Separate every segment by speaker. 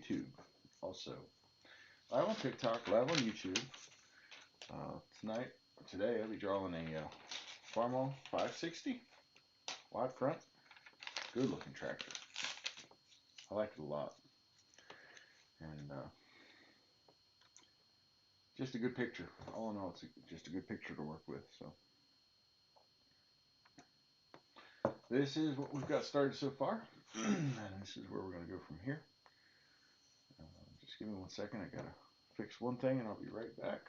Speaker 1: YouTube also. Live on TikTok, live on YouTube. Today I'll be drawing a Farmall 560 wide front. Good looking tractor. I like it a lot. And just a good picture. All in all, it's just a good picture to work with. So this is what we've got started so far. And this is where we're going to go from here. Just give me 1 second. I got to fix one thing and I'll be right back.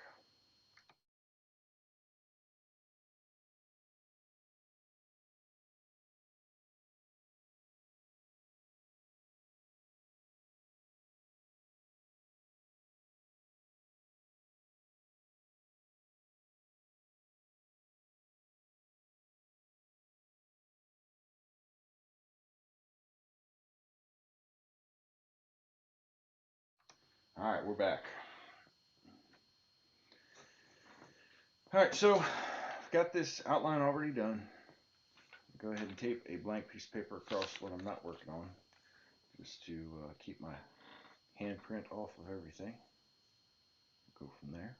Speaker 1: All right, we're back. All right, so I've got this outline already done. Go ahead and tape a blank piece of paper across what I'm not working on, just to keep my handprint off of everything. Go from there.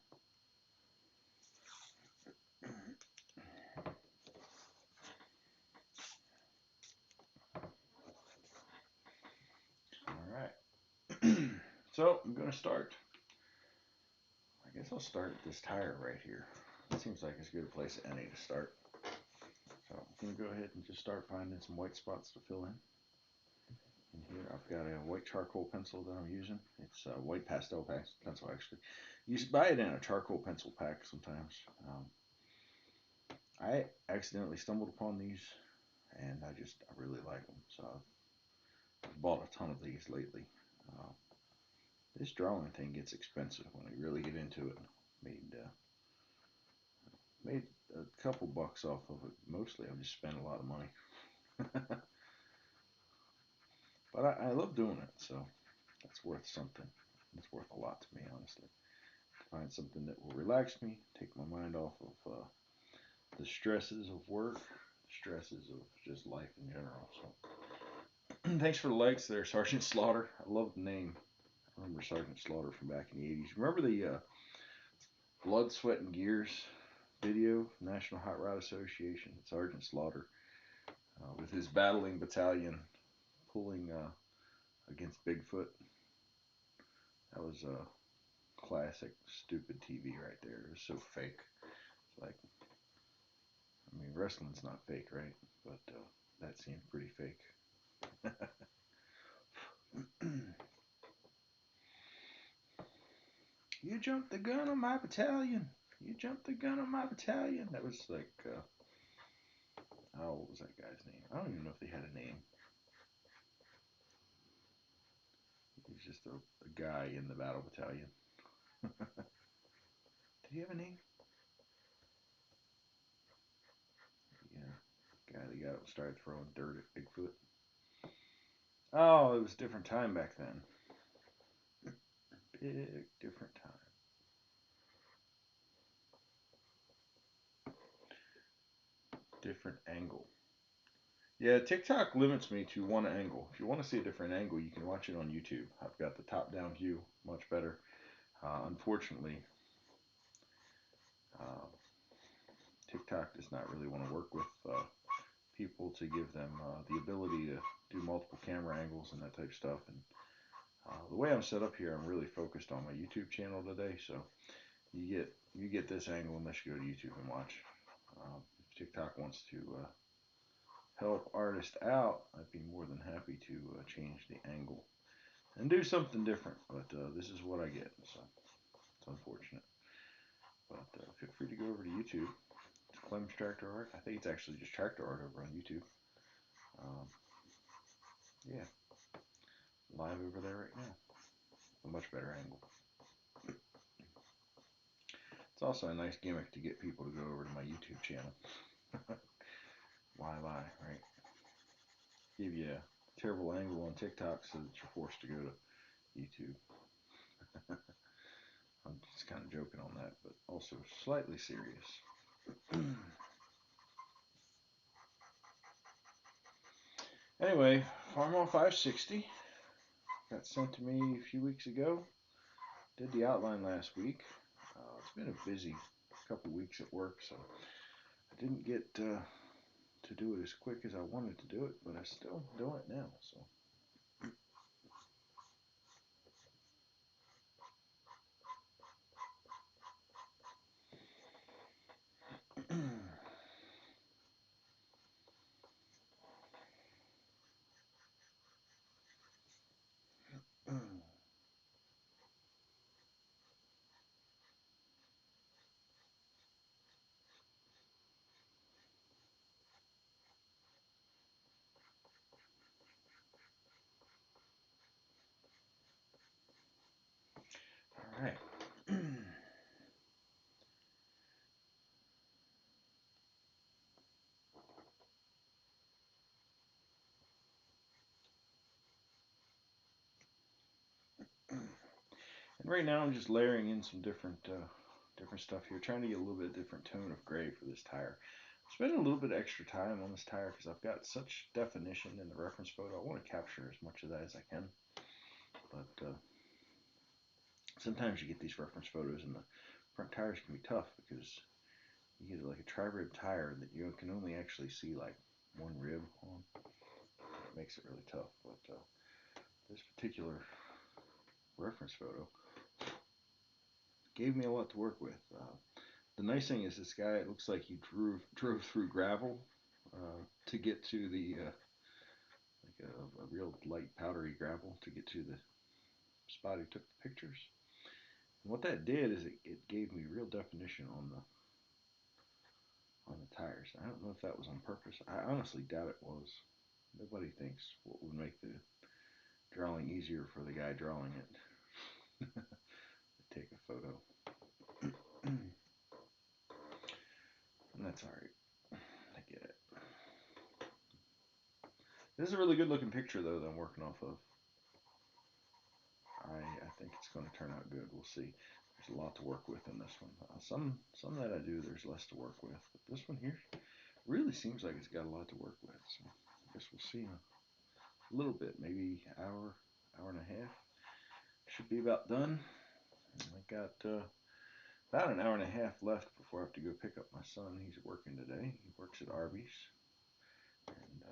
Speaker 1: All right. So I'm going to start. I guess I'll start at this tire right here. It seems like as good a place as any to start. So I'm going to go ahead and just start finding some white spots to fill in. And here I've got a white charcoal pencil that I'm using. It's a white pastel pencil actually. You should buy it in a charcoal pencil pack sometimes. I accidentally stumbled upon these and I really like them. So I've bought a ton of these lately. This drawing thing gets expensive when you really get into it. Made a couple bucks off of it. Mostly I just spent a lot of money. But I love doing it, so that's worth something. It's worth a lot to me, honestly. To find something that will relax me, take my mind off of the stresses of work, the stresses of just life in general. So, thanks for the likes there, Sergeant Slaughter. I love the name. I remember Sergeant Slaughter from back in the 80s. Remember the Blood, Sweat, and Gears video, National Hot Rod Association? Sergeant Slaughter with his battling battalion pulling against Bigfoot. That was classic stupid TV right there. It was so fake. It's like, I mean, wrestling's not fake, right? But that seemed pretty fake. You jumped the gun on my battalion. You jumped the gun on my battalion. That was like, what was that guy's name? I don't even know if they had a name. He was just a guy in the battle battalion. Did he have a name? Yeah, guy that started throwing dirt at Bigfoot. Oh, it was a different time back then. Big different time. Different angle. Yeah, TikTok limits me to one angle. If you want to see a different angle, you can watch it on YouTube. I've got the top-down view, much better. Unfortunately, TikTok does not really want to work with people to give them the ability to do multiple camera angles and that type of stuff. And the way I'm set up here, I'm really focused on my YouTube channel today. So you get this angle unless you go to YouTube and watch. If TikTok wants to help artists out, I'd be more than happy to change the angle and do something different. But this is what I get, so it's unfortunate. But feel free to go over to YouTube. It's Clem's Tractor Art. I think it's actually just Tractor Art over on YouTube. Yeah, live over there right now. A much better angle. It's also a nice gimmick to get people to go over to my YouTube channel. Why lie, right? Give you a terrible angle on TikTok so that you're forced to go to YouTube. I'm just kind of joking on that, but also slightly serious. Anyway, Farmall 560. got sent to me a few weeks ago. Did the outline last week. It's been a busy couple weeks at work, so I didn't get to do it as quick as I wanted to do it, but I still do it now. So. All right. And right now I'm just layering in some different stuff here, trying to get a little bit different tone of gray for this tire. I'm spending a little bit extra time on this tire because I've got such definition in the reference photo. I want to capture as much of that as I can. But sometimes you get these reference photos and the front tires can be tough because you get like a tri-rib tire that you can only actually see like one rib on. It makes it really tough. But this particular reference photo gave me a lot to work with. The nice thing is this guy, it looks like he drove through gravel to get to the like a real light powdery gravel to get to the spot he took the pictures. And what that did is it gave me real definition on the tires. I don't know if that was on purpose. I honestly doubt it was. Nobody thinks what would make the drawing easier for the guy drawing it. Take a photo. And that's alright. I get it. This is a really good looking picture though that I'm working off of. I think it's going to turn out good. We'll see. There's a lot to work with in this one. Some that I do, there's less to work with. But this one here really seems like it's got a lot to work with. So I guess we'll see in a little bit, maybe hour and a half. Should be about done. I got about an hour and a half left before I have to go pick up my son. He's working today. He works at Arby's. And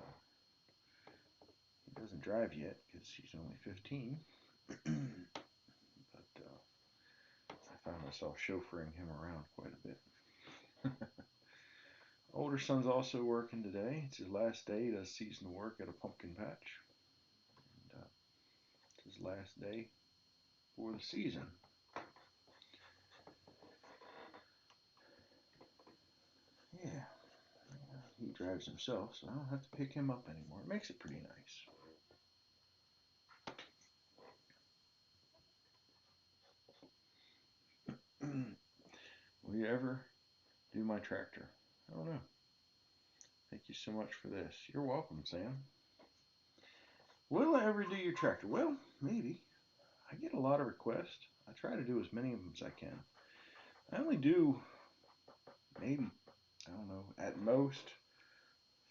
Speaker 1: he doesn't drive yet because he's only 15. But I found myself chauffeuring him around quite a bit. Older son's also working today. It's his last day. He does seasonal work at a pumpkin patch. And it's his last day for the season. Yeah. He drives himself, so I don't have to pick him up anymore. It makes it pretty nice. Will you ever do my tractor? I don't know. Thank you so much for this. You're welcome, Sam. Will I ever do your tractor? Well, maybe. I get a lot of requests. I try to do as many of them as I can. I only do maybe, I don't know, at most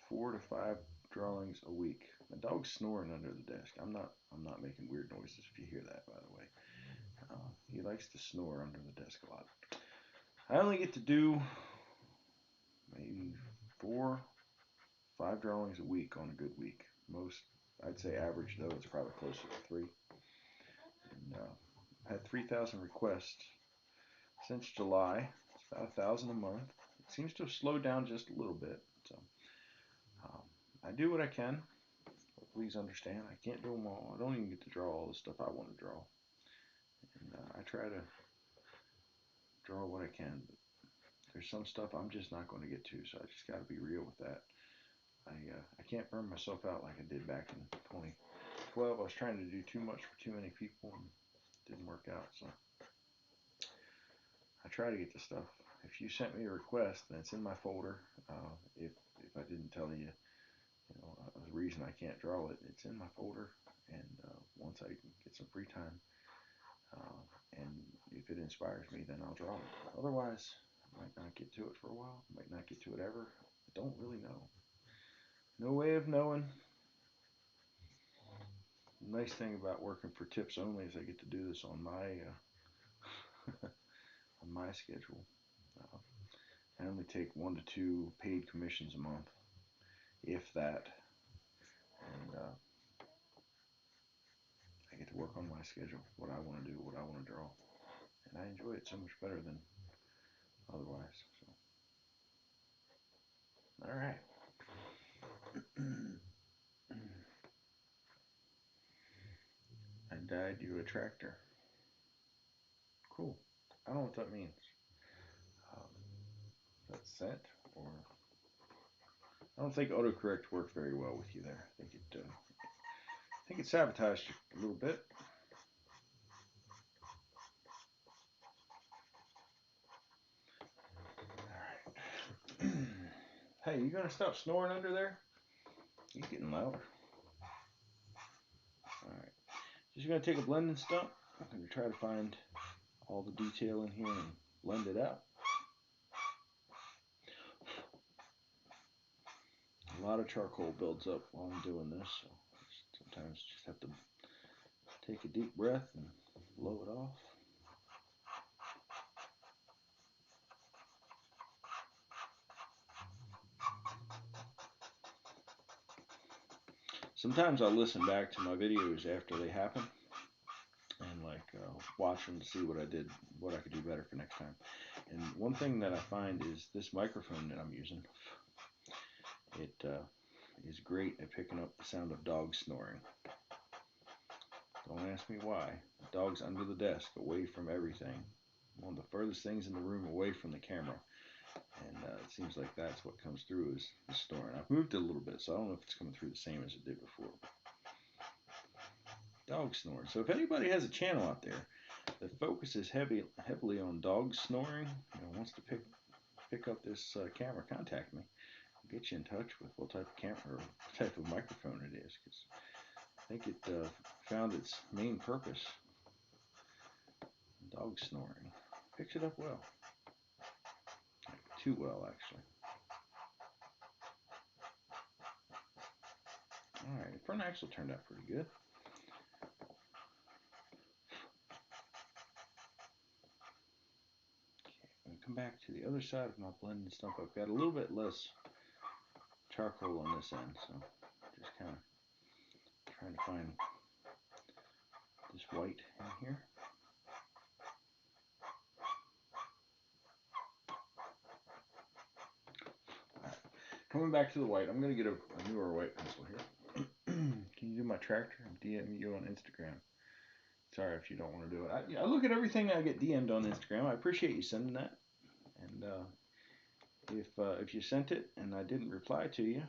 Speaker 1: 4 to 5 drawings a week. My dog's snoring under the desk. I'm not making weird noises if you hear that, by the way. He likes to snore under the desk a lot. I only get to do maybe 4, 5 drawings a week on a good week. Most, I'd say average though, it's probably closer to 3. And I've had 3,000 requests since July. It's about 1,000 a month. It seems to have slowed down just a little bit. So I do what I can. But please understand, I can't do them all. I don't even get to draw all the stuff I want to draw. And I try to draw what I can. But there's some stuff I'm just not going to get to, so I just got to be real with that. I can't burn myself out like I did back in 2012. I was trying to do too much for too many people and it didn't work out. So I try to get the stuff. If you sent me a request, then it's in my folder. If I didn't tell you, a reason I can't draw it, it's in my folder. And once I get some free time, and if it inspires me, then I'll draw it. Otherwise, I might not get to it for a while. Might not get to it ever. I don't really know. No way of knowing. The nice thing about working for tips only is I get to do this on my on my schedule. Uh, I only take 1 to 2 paid commissions a month, if that, and I get to work on my schedule, what I want to do, what I want to draw, and I enjoy it so much better than otherwise. So, all right. I dyed you a tractor. Cool. I don't know what that means. Um, that's sent, or I don't think autocorrect worked very well with you there. I think it sabotaged you a little bit. All right. Hey, you gonna stop snoring under there? You're getting louder. All right. Just gonna take a blending stump. I'm gonna try to find all the detail in here and blend it out. A lot of charcoal builds up while I'm doing this, so sometimes just have to take a deep breath and blow it off. Sometimes I'll listen back to my videos after they happen and watch them to see what I did, what I could do better for next time. And one thing that I find is this microphone that I'm using. It is great at picking up the sound of dogs snoring. Don't ask me why. The dog's under the desk, away from everything. One of the furthest things in the room away from the camera. And it seems like that's what comes through is the snoring. I've moved it a little bit, so I don't know if it's coming through the same as it did before. Dog snoring. So if anybody has a channel out there that focuses heavily on dogs snoring, wants to pick up this camera, contact me. I'll get you in touch with what type of camera or what type of microphone it is, because I think it found its main purpose. Dog snoring. Picks it up well. Too well, actually. Alright, the front axle turned out pretty good. Okay, I'm going to come back to the other side of my blending stump. I've got a little bit less charcoal on this end, so just kind of trying to find this white in here. Alright, coming back to the white, I'm going to get a newer white pencil here. Can you do my tractor? I'm DMing you on Instagram. Sorry if you don't want to do it. I look at everything I get DM'd on Instagram. I appreciate you sending that. And if you sent it and I didn't reply to you,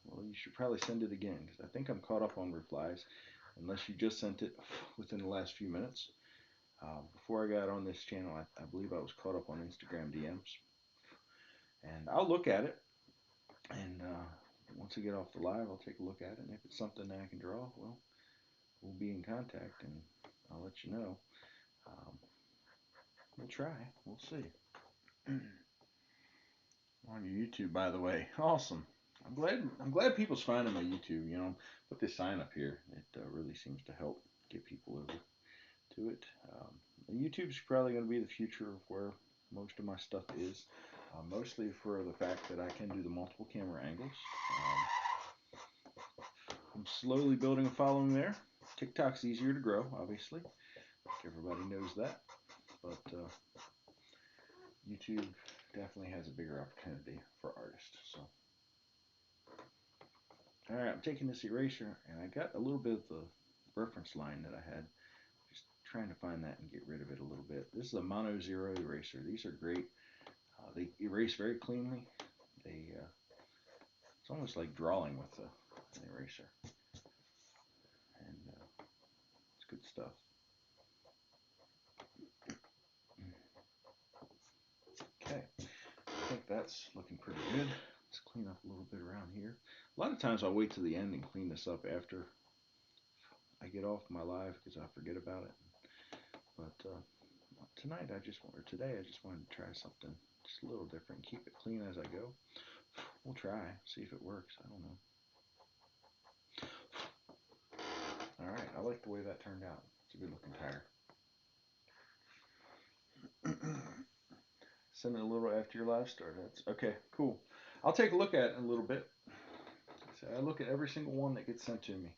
Speaker 1: well, you should probably send it again, because I think I'm caught up on replies, unless you just sent it within the last few minutes. Before I got on this channel, I believe I was caught up on Instagram DMs. And I'll look at it, and once I get off the live, I'll take a look at it, and if it's something that I can draw, well, we'll be in contact, and I'll let you know. We'll try. We'll see. On your YouTube, by the way. Awesome. I'm glad people's finding my YouTube. Put this sign up here. It really seems to help get people over to it. YouTube's probably going to be the future of where most of my stuff is. Mostly for the fact that I can do the multiple camera angles. I'm slowly building a following there. TikTok's easier to grow, obviously. Everybody knows that. But YouTube definitely has a bigger opportunity for artists. So, all right, I'm taking this eraser, and I got a little bit of the reference line that I had. Just trying to find that and get rid of it a little bit. This is a mono zero eraser. These are great. They erase very cleanly. It's almost like drawing with an eraser, and it's good stuff. Okay, I think that's looking pretty good. Let's clean up a little bit around here. A lot of times I'll wait to the end and clean this up after I get off my live, because I forget about it. But today I just wanted to try something just a little different. Keep it clean as I go. We'll try, see if it works. I don't know. Alright, I like the way that turned out. It's a good looking tire. Send it a little after your live start. That's okay, cool. I'll take a look at it in a little bit. So I look at every single one that gets sent to me.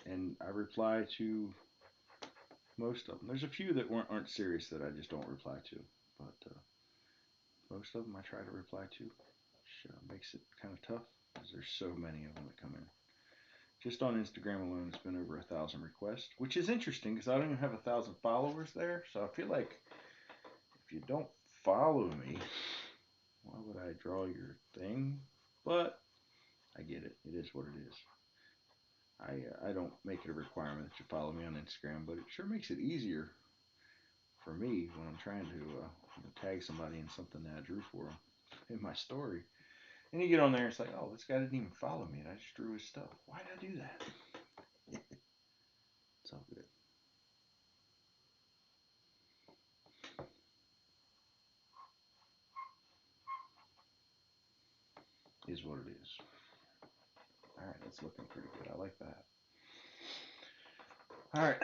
Speaker 1: And I reply to most of them. There's a few that aren't serious that I just don't reply to. But most of them I try to reply to, which makes it kind of tough because there's so many of them that come in. Just on Instagram alone, it's been over 1,000 requests, which is interesting because I don't even have 1,000 followers there. So I feel like if you don't follow me, why would I draw your thing? But I get it. It is what it is. I don't make it a requirement that you follow me on Instagram, but it sure makes it easier for me when I'm trying to tag somebody in something that I drew for them in my story. And you get on there, it's like, oh, this guy didn't even follow me, and I just drew his stuff. Why did I do that? It's all good. Is what it is. All right, that's looking pretty good. I like that. All right,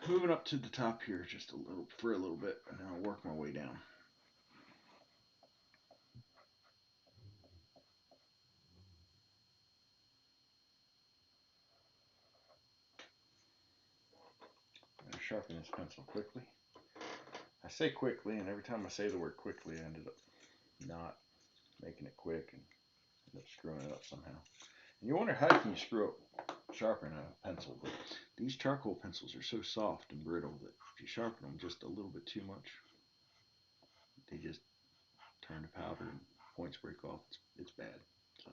Speaker 1: moving up to the top here just for a little bit, and then I'll work my way down. I'm going to sharpen this pencil quickly. I say quickly, and every time I say the word quickly, I ended up not making it quick and end up screwing it up somehow. And you wonder how can you sharpen a pencil, but these charcoal pencils are so soft and brittle that if you sharpen them just a little bit too much, they just turn to powder and points break off. It's bad. So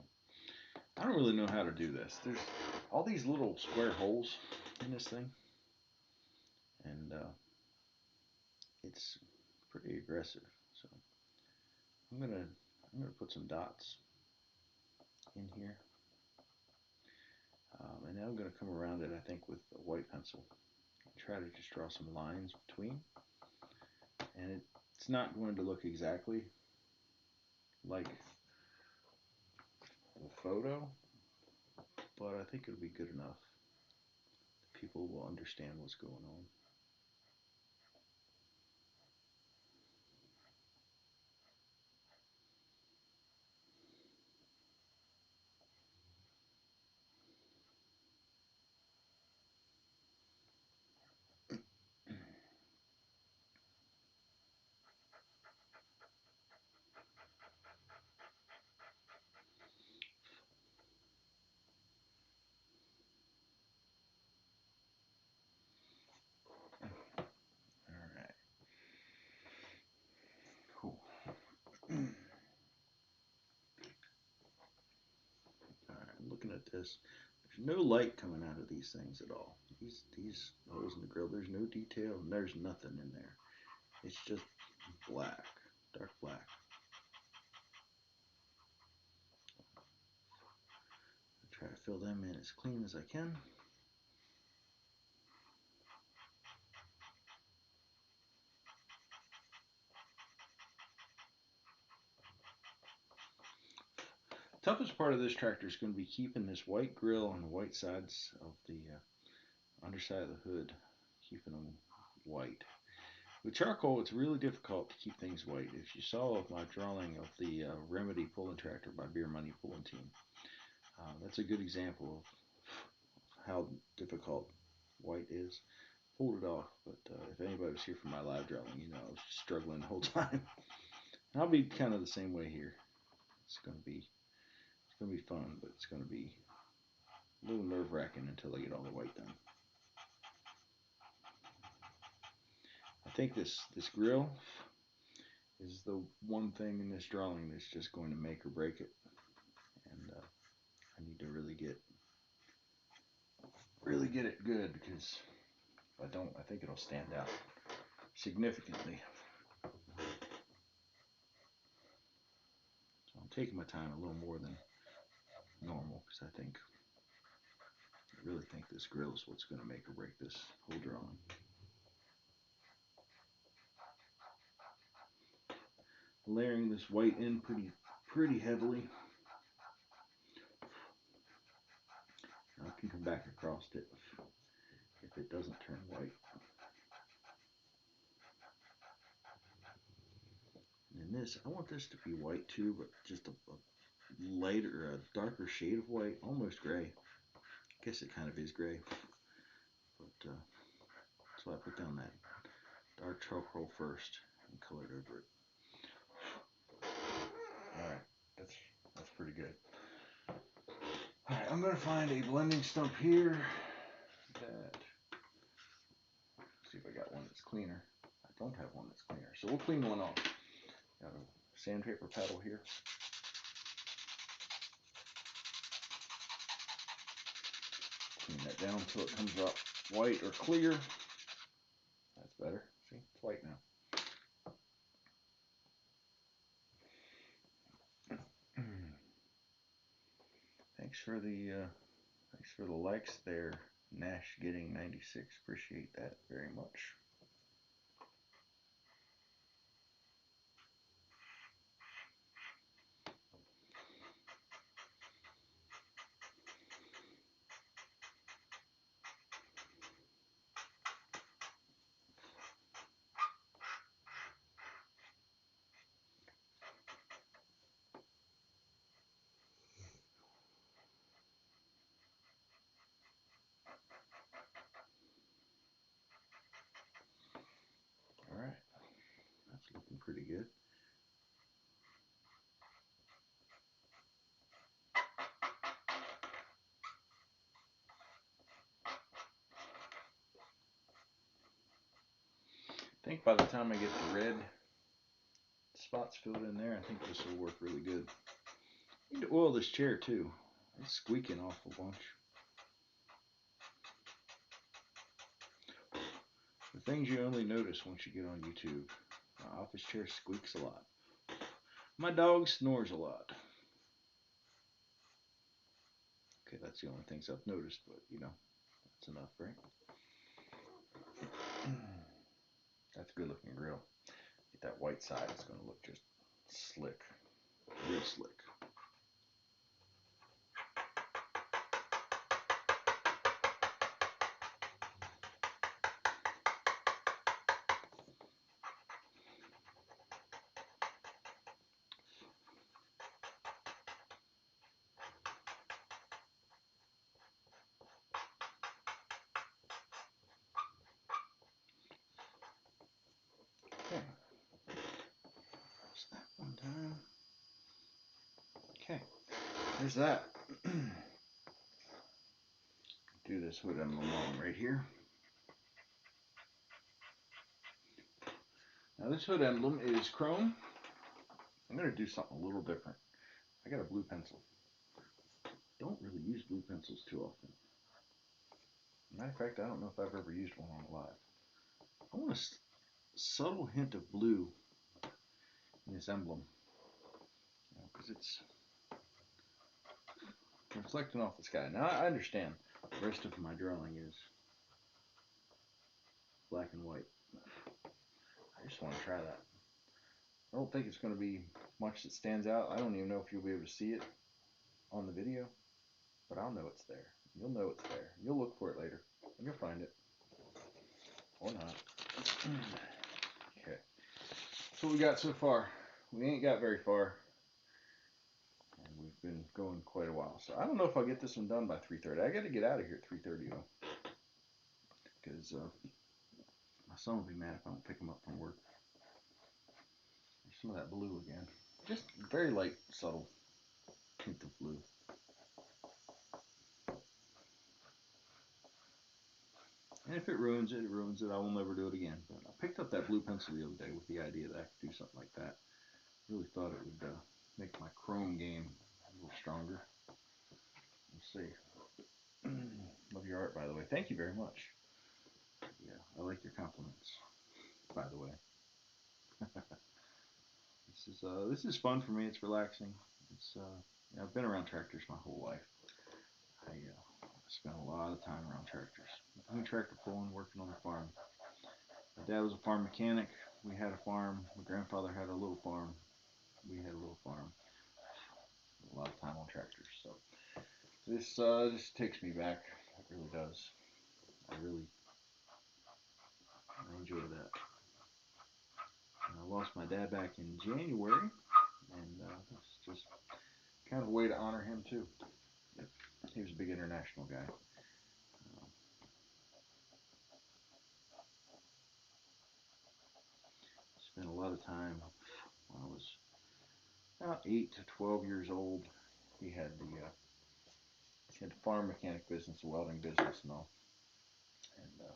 Speaker 1: I don't really know how to do this. There's all these little square holes in this thing, and it's pretty aggressive. So I'm gonna put some dots in here, and then I'm gonna come around it. I think with a white pencil, and try to just draw some lines between, and it's not going to look exactly like the photo, but I think it'll be good enough. People will understand what's going on. All right, cool. All right, I'm looking at this. There's no light coming out of these things at all. These holes in the grill, there's no detail and there's nothing in there. It's just black, dark black. I'll try to fill them in as clean as I can. Toughest part of this tractor is going to be keeping this white grill on the white sides of the underside of the hood, keeping them white. With charcoal, it's really difficult to keep things white. If you saw my drawing of the Remedy pulling tractor by Beer Money Pulling Team, that's a good example of how difficult white is. Pulled it off, but if anybody was here for my live drawing, you know I was struggling the whole time. And I'll be kind of the same way here. It's gonna be fun, but it's gonna be a little nerve-wracking until I get all the white done. I think this grill is the one thing in this drawing that's just going to make or break it, and I need to really get it good because if I don't, I think it'll stand out significantly. So I'm taking my time a little more than normal because I really think this grill is what's going to make or break this whole drawing. Layering this white in pretty heavily. I can come back across it if it doesn't turn white. And this, I want this to be white too, but just a lighter, a darker shade of white, almost gray. I guess it kind of is gray, but so I put down that dark charcoal first and colored over it. All right, that's pretty good. All right, I'm gonna find a blending stump here. That. See if I got one that's cleaner. I don't have one that's cleaner, so we'll clean one off. Got a sandpaper paddle here. Clean that down until it comes out white or clear. That's better. See, it's white now. Thanks for the likes there, Nash getting 96. Appreciate that very much. All right, that's looking pretty good. I think by the time I get the red spots filled in there, I think this will work really good. I need to oil this chair too. It's squeaking off a bunch. The things you only notice once you get on YouTube. My office chair squeaks a lot. My dog snores a lot. Okay, that's the only things I've noticed, but you know, that's enough, right? That's a good looking grill. Get that white side, it's going to look just slick, real slick. Okay. Just that one time. Okay. There's that. Do this hood emblem on right here. Now this hood emblem is chrome. I'm going to do something a little different. I got a blue pencil. Don't really use blue pencils too often. Matter of fact, I don't know if I've ever used one on live. I want a subtle hint of blue in this emblem, because it's reflecting off the sky. Now I understand the rest of my drawing is black and white. I just want to try that. I don't think it's going to be much that stands out. I don't even know if you'll be able to see it on the video, but I'll know it's there. You'll know it's there. You'll look for it later, and you'll find it. Or not. Okay. That's what we got so far. We ain't got very far. And we've been going quite a while. So I don't know if I'll get this one done by 3:30. I got to get out of here at 3:30 though. Because my son will be mad if I don't pick him up from work. There's some of that blue again. Just very light, subtle hint of blue. And if it ruins it, it ruins it. I will never do it again. But I picked up that blue pencil the other day with the idea that I could do something like that. Really thought it would make my chrome game a little stronger. We'll see. Love your art, by the way. Thank you very much. Yeah, I like your compliments, by the way. This is fun for me. It's relaxing. It's I've been around tractors my whole life. I spent a lot of time around tractors. Doing tractor pulling, working on the farm. My dad was a farm mechanic. We had a farm. My grandfather had a little farm. We had a little farm. A lot of time on tractors. So This takes me back. It really does. I enjoy that. And I lost my dad back in January, and it's just kind of a way to honor him too. Yep. He was a big international guy. Spent a lot of time when I was about 8 to 12 years old. He had the farm mechanic business, the welding business, and all. And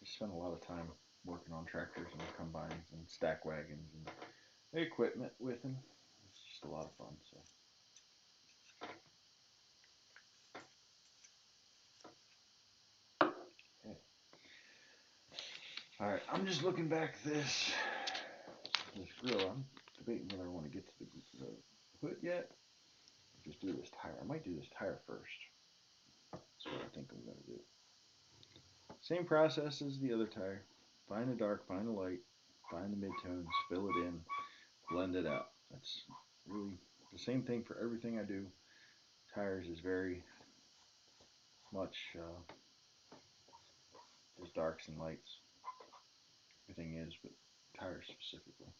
Speaker 1: we spent a lot of time working on tractors and combines and stack wagons and equipment with him. It's just a lot of fun. So. Okay. All right, I'm just looking back at this grill. I'm debating whether I want to get to the hood yet. Or just do this tire. I might do this tire first. That's what I think I'm going to do. Same process as the other tire. Find the dark, find the light, find the midtones, fill it in, blend it out. That's really the same thing for everything I do. Tires is very much just darks and lights. Everything is, but tires specifically.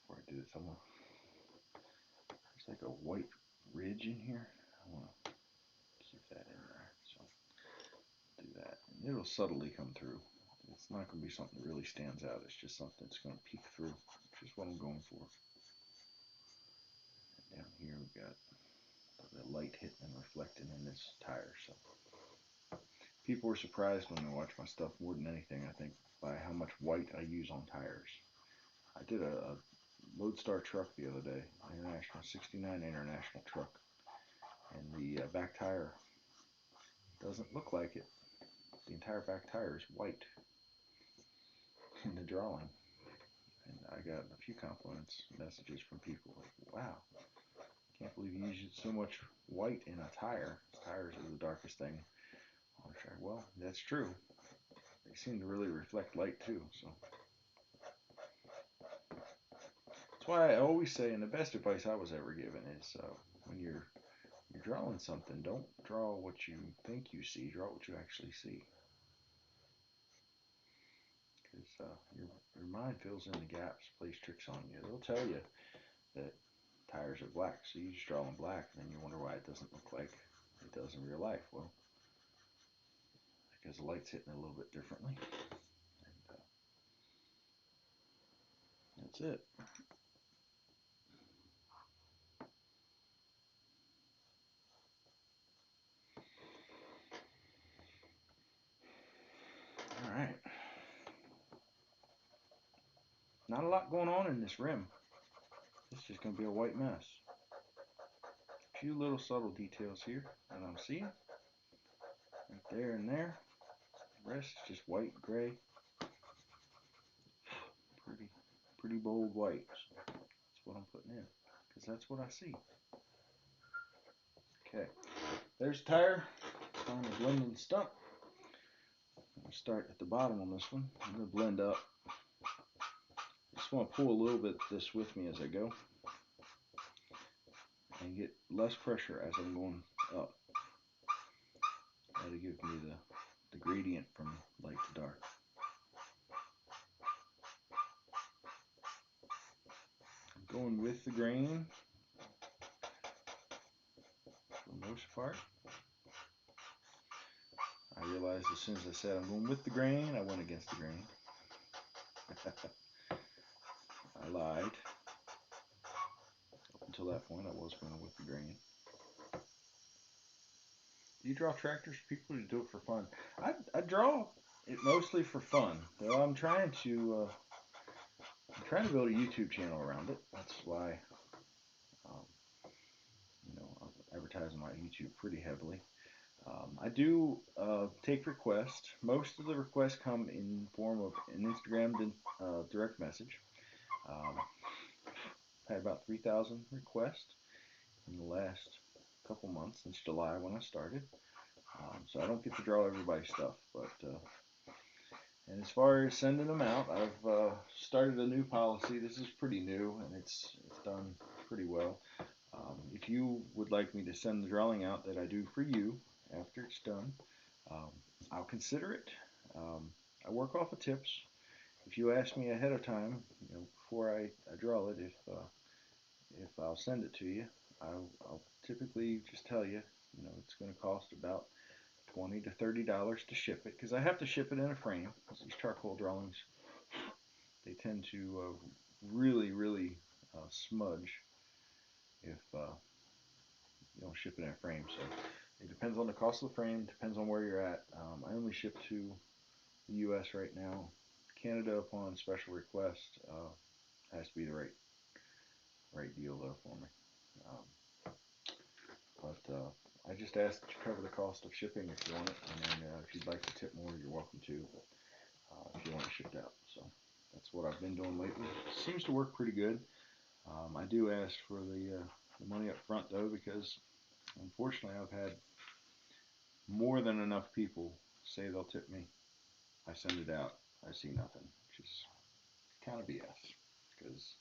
Speaker 1: Before I do this, there's like a white ridge in here. I want to keep that in there. So do that. And it'll subtly come through. It's not going to be something that really stands out. It's just something that's going to peek through, which is what I'm going for. And down here we've got the light hitting and reflecting in this tire. So people were surprised when they watch my stuff more than anything, I think, by how much white I use on tires. I did a Lodestar truck the other day, international 69 international truck, and the back tire doesn't look like it. The entire back tire is white in the drawing, and I got a few compliments, messages from people like, "Wow, can't believe you use so much white in a tire. Tires are the darkest thing on a track." Well, that's true. They seem to really reflect light too, so. That's why I always say, and the best advice I was ever given is when you're drawing something, don't draw what you think you see, draw what you actually see. Because your mind fills in the gaps, plays tricks on you. They'll tell you that tires are black, so you just draw them black, and then you wonder why it doesn't look like it does in real life. Well, because the light's hitting it a little bit differently. And that's it. All right. Not a lot going on in this rim. It's just going to be a white mess. A few little subtle details here that I'm seeing. Right there and there. The rest is just white, gray. Pretty bold white. So that's what I'm putting in. Because that's what I see. Okay. There's the tire. Time to blend and stump. I'm going to start at the bottom on this one. I'm going to blend up. I just want to pull a little bit of this with me as I go. And get less pressure as I'm going up. That'll give me the gradient from light to dark. I'm going with the grain for the most part. I realized as soon as I said I'm going with the grain, I went against the grain. I lied. Up until that point, I was going with the grain. Do you draw tractors for people, or do you do it for fun? I draw it mostly for fun. Though I'm trying to build a YouTube channel around it. That's why I'm advertising my YouTube pretty heavily. I do take requests. Most of the requests come in form of an Instagram direct message. Had about 3,000 requests in the last couple months, since July when I started. So I don't get to draw everybody's stuff, but And as far as sending them out, I've started a new policy. This is pretty new, and it's done pretty well. If you would like me to send the drawing out that I do for you after it's done, um, I'll consider it. I work off of tips. If you ask me ahead of time, before I draw it, if I'll send it to you, I'll typically just tell you, it's going to cost about $20 to $30 to ship it, because I have to ship it in a frame. Because these charcoal drawings, they tend to really, really smudge if you don't ship it in a frame. So it depends on the cost of the frame, depends on where you're at. I only ship to the U.S. right now. Canada, upon special request, has to be the right deal though for me. But I just ask that you cover the cost of shipping if you want it, and then if you'd like to tip more, you're welcome to. If you want it shipped out. So that's what I've been doing lately. Seems to work pretty good. I do ask for the money up front though, because unfortunately I've had more than enough people say they'll tip me. I send it out, I see nothing, which is kind of BS, because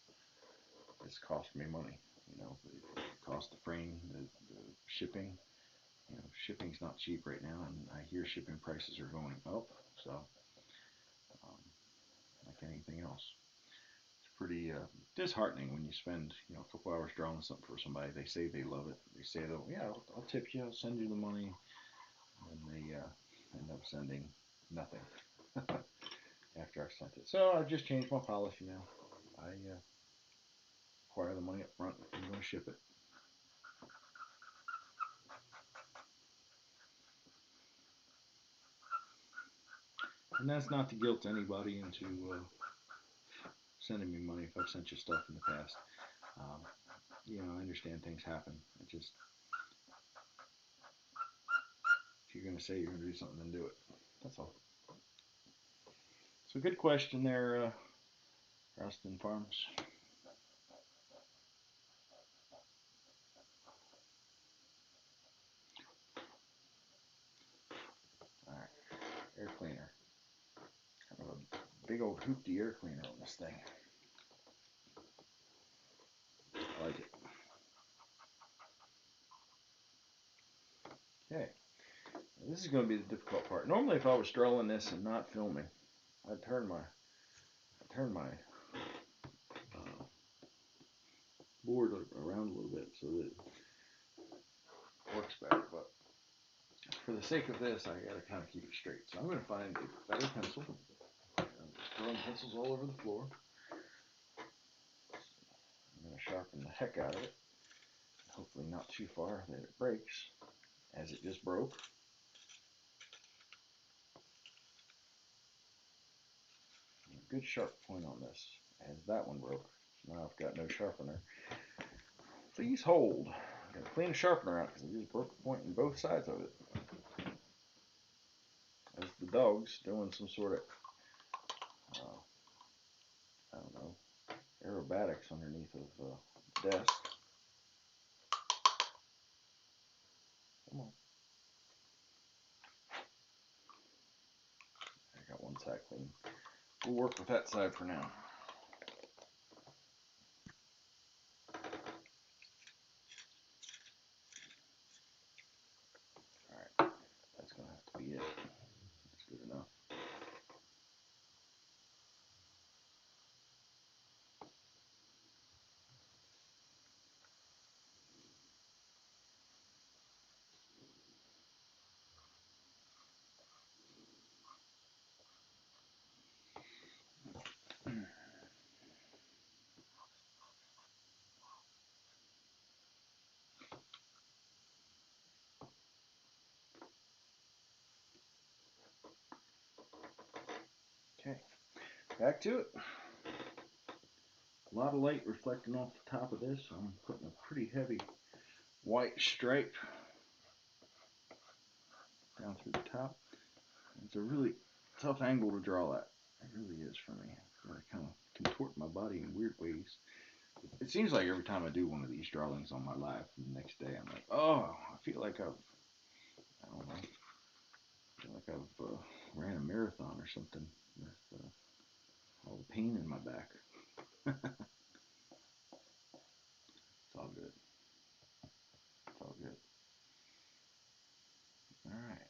Speaker 1: it's costing me money. It costs the frame, the shipping. Shipping's not cheap right now, and I hear shipping prices are going up. So, like anything else, it's pretty disheartening when you spend a couple hours drawing something for somebody. They say they love it. They say they'll, yeah, I'll tip you, I'll send you the money, and they end up sending nothing after I've sent it. So I've just changed my policy now. I require the money up front if I'm going to ship it. And that's not to guilt anybody into sending me money if I've sent you stuff in the past. I understand things happen. It just, if you're going to say you're going to do something, then do it. That's all. So good question there, Rustin Farms. All right, air cleaner. Kind of a big old hoopty air cleaner on this thing. I like it. Okay, this is going to be the difficult part. Normally, if I was drawing this and not filming, I'd turn my board around a little bit so that it works better. But for the sake of this, I got to kind of keep it straight. So I'm going to find a better pencil. I'm just throwing pencils all over the floor. I'm going to sharpen the heck out of it. Hopefully not too far that it breaks, as it just broke. A good sharp point on this, as that one broke. Now I've got no sharpener. Please hold. I'm going to clean the sharpener out because I just broke a point in both sides of it. As the dog's doing some sort of, I don't know, aerobatics underneath of the desk. Come on. I got one side clean. We'll work with that side for now. Alright, that's going to have to be it. That's good enough. Okay, back to it. A lot of light reflecting off the top of this, so I'm putting a pretty heavy white stripe down through the top. It's a really tough angle to draw at. It really is for me. I kind of contort my body in weird ways. It seems like every time I do one of these drawings on my life, the next day I'm like, oh, I feel like I don't know, ran a marathon or something. with all the pain in my back. It's all good. It's all good. All right.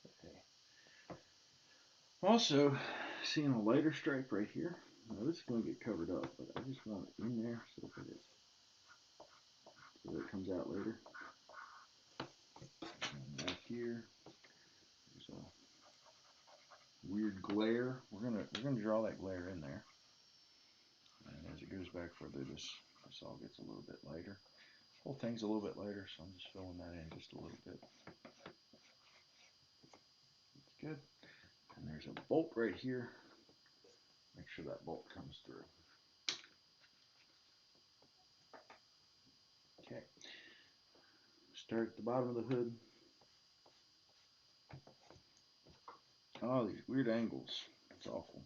Speaker 1: Okay. Also, seeing a lighter stripe right here. Now this is going to get covered up, but I just want it in there so that it comes out later. And back here, there's a weird glare. We're gonna draw that glare in there, and as it goes back further, this all gets a little bit lighter. The whole thing's a little bit lighter, so I'm just filling that in just a little bit. That's good. And there's a bolt right here. Make sure that bolt comes through. Okay. Start at the bottom of the hood. Oh, these weird angles. It's awful.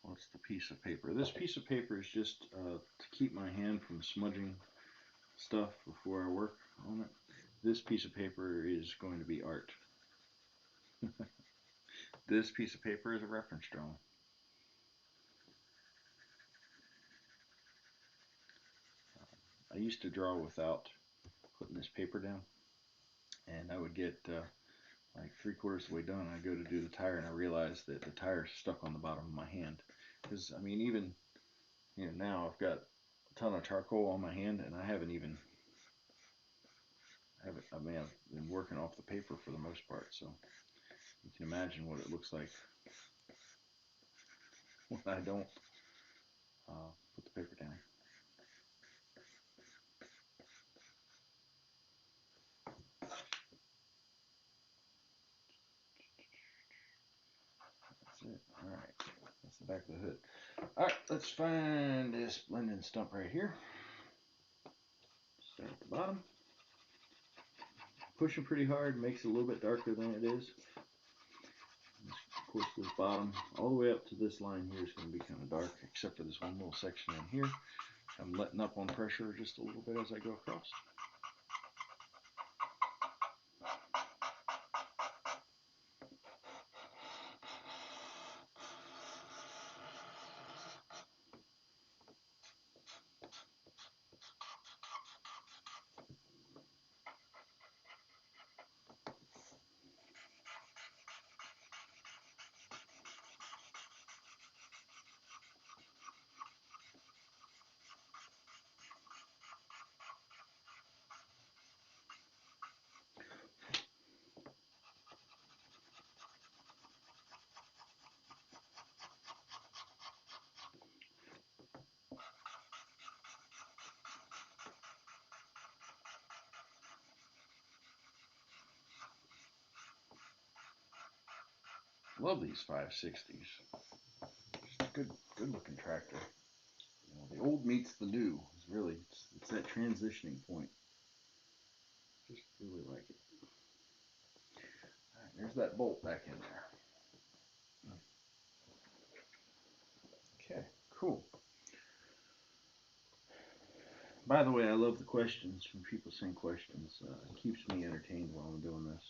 Speaker 1: What's the piece of paper? This piece of paper is just to keep my hand from smudging stuff before I work on it. This piece of paper is going to be art. This piece of paper is a reference drawing. I used to draw without putting this paper down, and I would get like 3/4 of the way done. I go to do the tire, and I realized that the tire's stuck on the bottom of my hand. Because I mean, even now I've got a ton of charcoal on my hand, and I haven't even I've been working off the paper for the most part, so you can imagine what it looks like when I don't put the paper down. That's it. All right, that's the back of the hood. All right, let's find this blending stump right here. Start at the bottom. Pushing pretty hard makes it a little bit darker than it is. Of course, this bottom all the way up to this line here is going to be kind of dark, except for this one little section in here. I'm letting up on pressure just a little bit as I go across. Love these 560s. Just a good looking tractor. The old meets the new. It's that transitioning point. Just really like it. All right, there's that bolt back in there. Okay, cool. By the way, I love the questions when people send questions. It keeps me entertained while I'm doing this.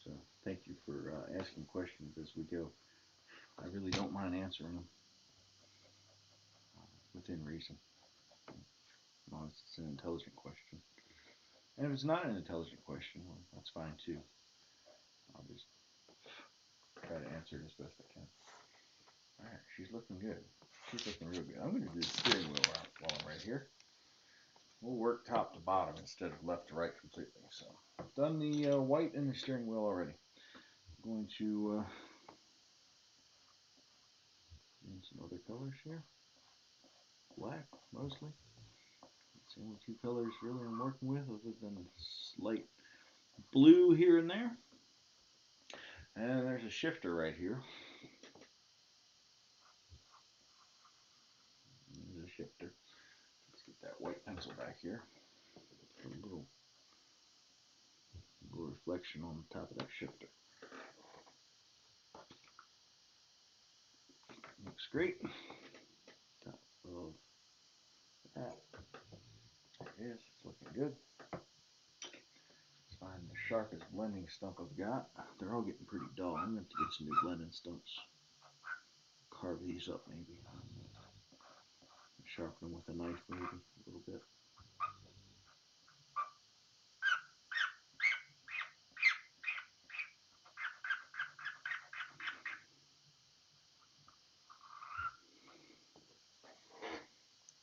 Speaker 1: So thank you for asking questions as we go. I really don't mind answering them within reason. As long as it's an intelligent question. And if it's not an intelligent question, well, that's fine too. I'll just try to answer it as best I can. All right, she's looking good. She's looking real good. I'm going to do the steering wheel while I'm right here. We'll work top to bottom instead of left to right completely. So I've done the white and the steering wheel already. I'm going to use some other colors here. Black, mostly. It's the only two colors really I'm working with, other than a slight blue here and there. And there's a shifter right here. shifter. Let's get that white pencil back here. Put a little reflection on the top of that shifter. Looks great. Top of that. There it is. It's looking good. Let's find the sharpest blending stump I've got. They're all getting pretty dull. I'm going to have to get some new blending stumps. Carve these up maybe. Sharpen them with a knife maybe a little bit.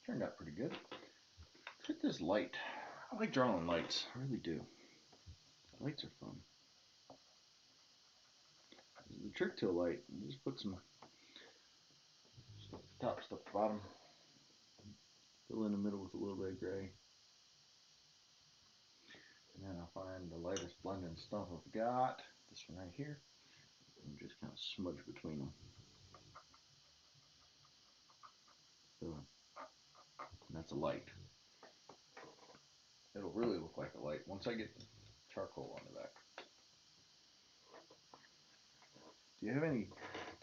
Speaker 1: Turned out pretty good. Look at this light. I like drawing lights. I really do. Lights are fun. The trick to a light, you just put some stuff at the top, stuff at the bottom. Fill in the middle with a little bit of gray. And then I'll find the lightest blending stump I've got. This one right here. And just kind of smudge between them. Boom. And that's a light. It'll really look like a light once I get the charcoal on the back. Do you have any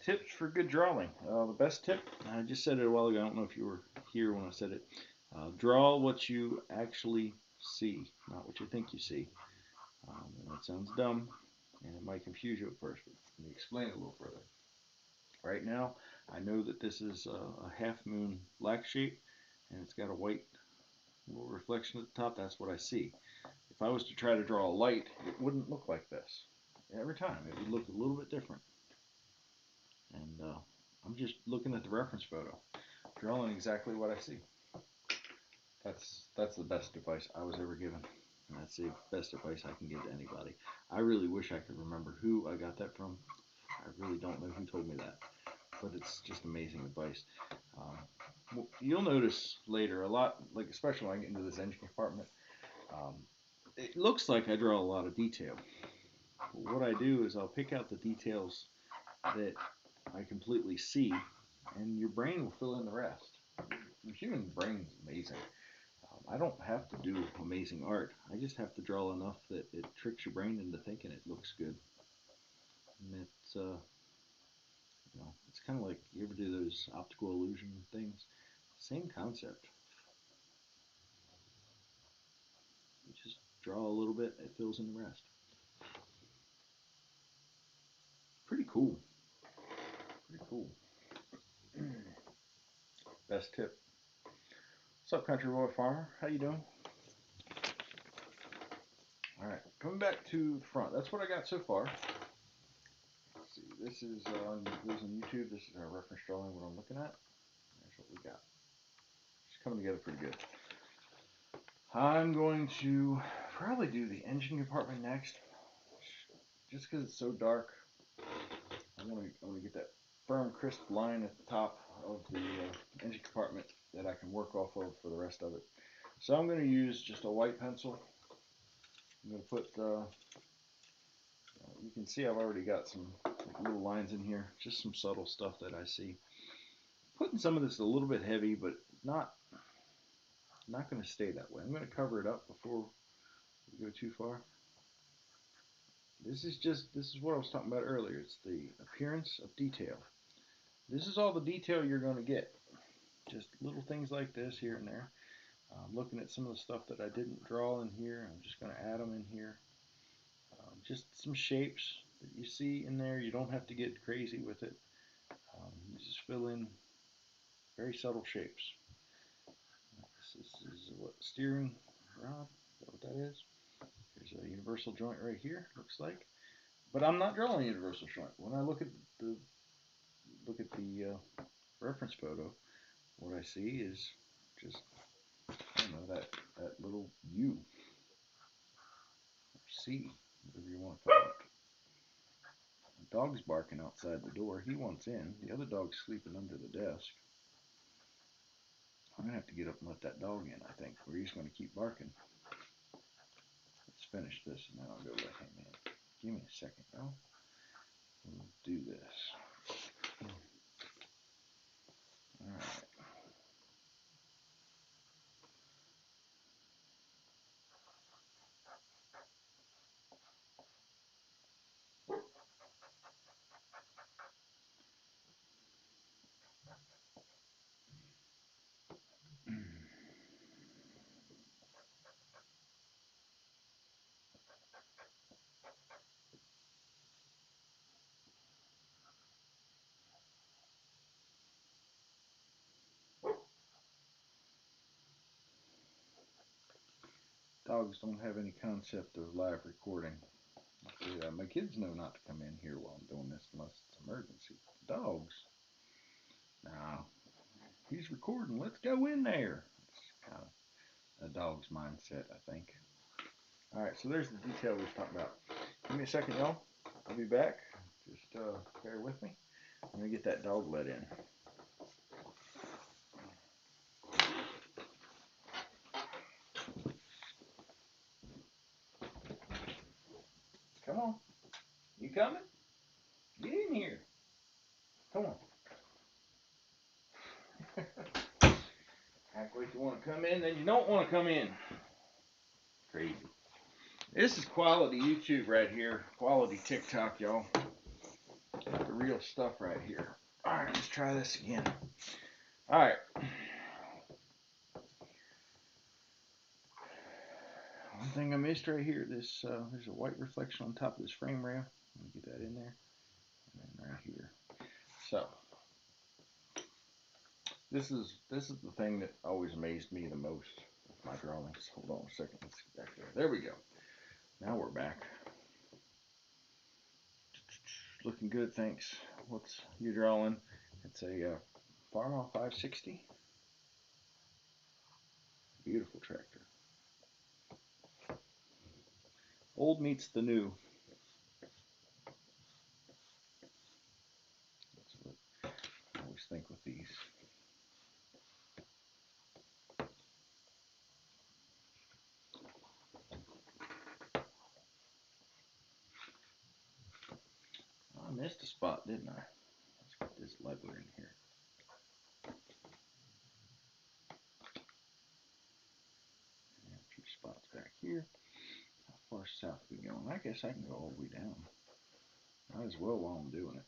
Speaker 1: tips for good drawing? The best tip, I just said it a while ago, I don't know if you were here when I said it. Draw what you actually see, not what you think you see. That sounds dumb, and it might confuse you at first, but let me explain it a little further. Right now, I know that this is a half moon black shape, and it's got a white little reflection at the top. That's what I see. If I was to try to draw a light, it wouldn't look like this. Every time, it would look a little bit different. And I'm just looking at the reference photo, drawing exactly what I see. That's the best advice I was ever given, and that's the best advice I can give to anybody. I really wish I could remember who I got that from. I really don't know who told me that, but it's just amazing advice. You'll notice later a lot, like especially when I get into this engine compartment, it looks like I draw a lot of detail. But what I do is I'll pick out the details that I completely see, and your brain will fill in the rest. The human brain is amazing. I don't have to do amazing art. I just have to draw enough that it tricks your brain into thinking it looks good. And it's, it's kind of like, you ever do those optical illusion things? Same concept. You just draw a little bit, it fills in the rest. Pretty cool. Pretty cool. Best tip. What's up, country boy farmer? How you doing? All right, coming back to the front. That's what I got so far. Let's see, this is on YouTube. This is our reference drawing. What I'm looking at. That's what we got. It's coming together pretty good. I'm going to probably do the engine compartment next, just because it's so dark. I want to get that firm, crisp line at the top of the engine compartment that I can work off of for the rest of it. So I'm going to use just a white pencil. I'm going to put, you can see I've already got some little lines in here, just some subtle stuff that I see. Putting some of this a little bit heavy, but not going to stay that way. I'm going to cover it up before we go too far. This is what I was talking about earlier. It's the appearance of detail. This is all the detail you're going to get. Just little things like this here and there. I'm looking at some of the stuff that I didn't draw in here. I'm just going to add them in here. Just some shapes that you see in there. You don't have to get crazy with it. You just fill in very subtle shapes. This is what, steering rod? Is that what that is? There's a universal joint right here, looks like. But I'm not drawing a universal joint. When I look at the reference photo, what I see is just, I don't know, that little U, or C, whatever you want to call it. The dog's barking outside the door. He wants in. The other dog's sleeping under the desk. I'm going to have to get up and let that dog in, I think, or he's going to keep barking. Let's finish this, and then I'll go let him in. Give me a second, y'all. We'll do this. Alright. Dogs don't have any concept of live recording. My kids know not to come in here while I'm doing this unless it's an emergency. Dogs, nah, he's recording. Let's go in there. It's kind of a dog's mindset, I think. All right, so there's the detail we was talking about. Give me a second, y'all. I'll be back. Just bear with me. I'm gonna get that dog let in. Come on. You coming? Get in here. Come on. Act like you want to come in, then you don't want to come in. Crazy. This is quality YouTube right here. Quality TikTok, y'all. Got the real stuff right here. Alright, let's try this again. Alright. One thing I missed right here, there's a white reflection on top of this frame rail. Let me get that in there. And then right here. So this is the thing that always amazed me the most with my drawings. Hold on a second, let's get back there. There we go. Now we're back. Looking good, thanks. What's you drawing? It's a Farmall 560. Beautiful tractor. Old meets the new. That's what I always think with these. I missed a spot, didn't I? Let's get this leveler in here. And a few spots back here. How far south are we going? I guess I can go all the way down. Might as well while I'm doing it.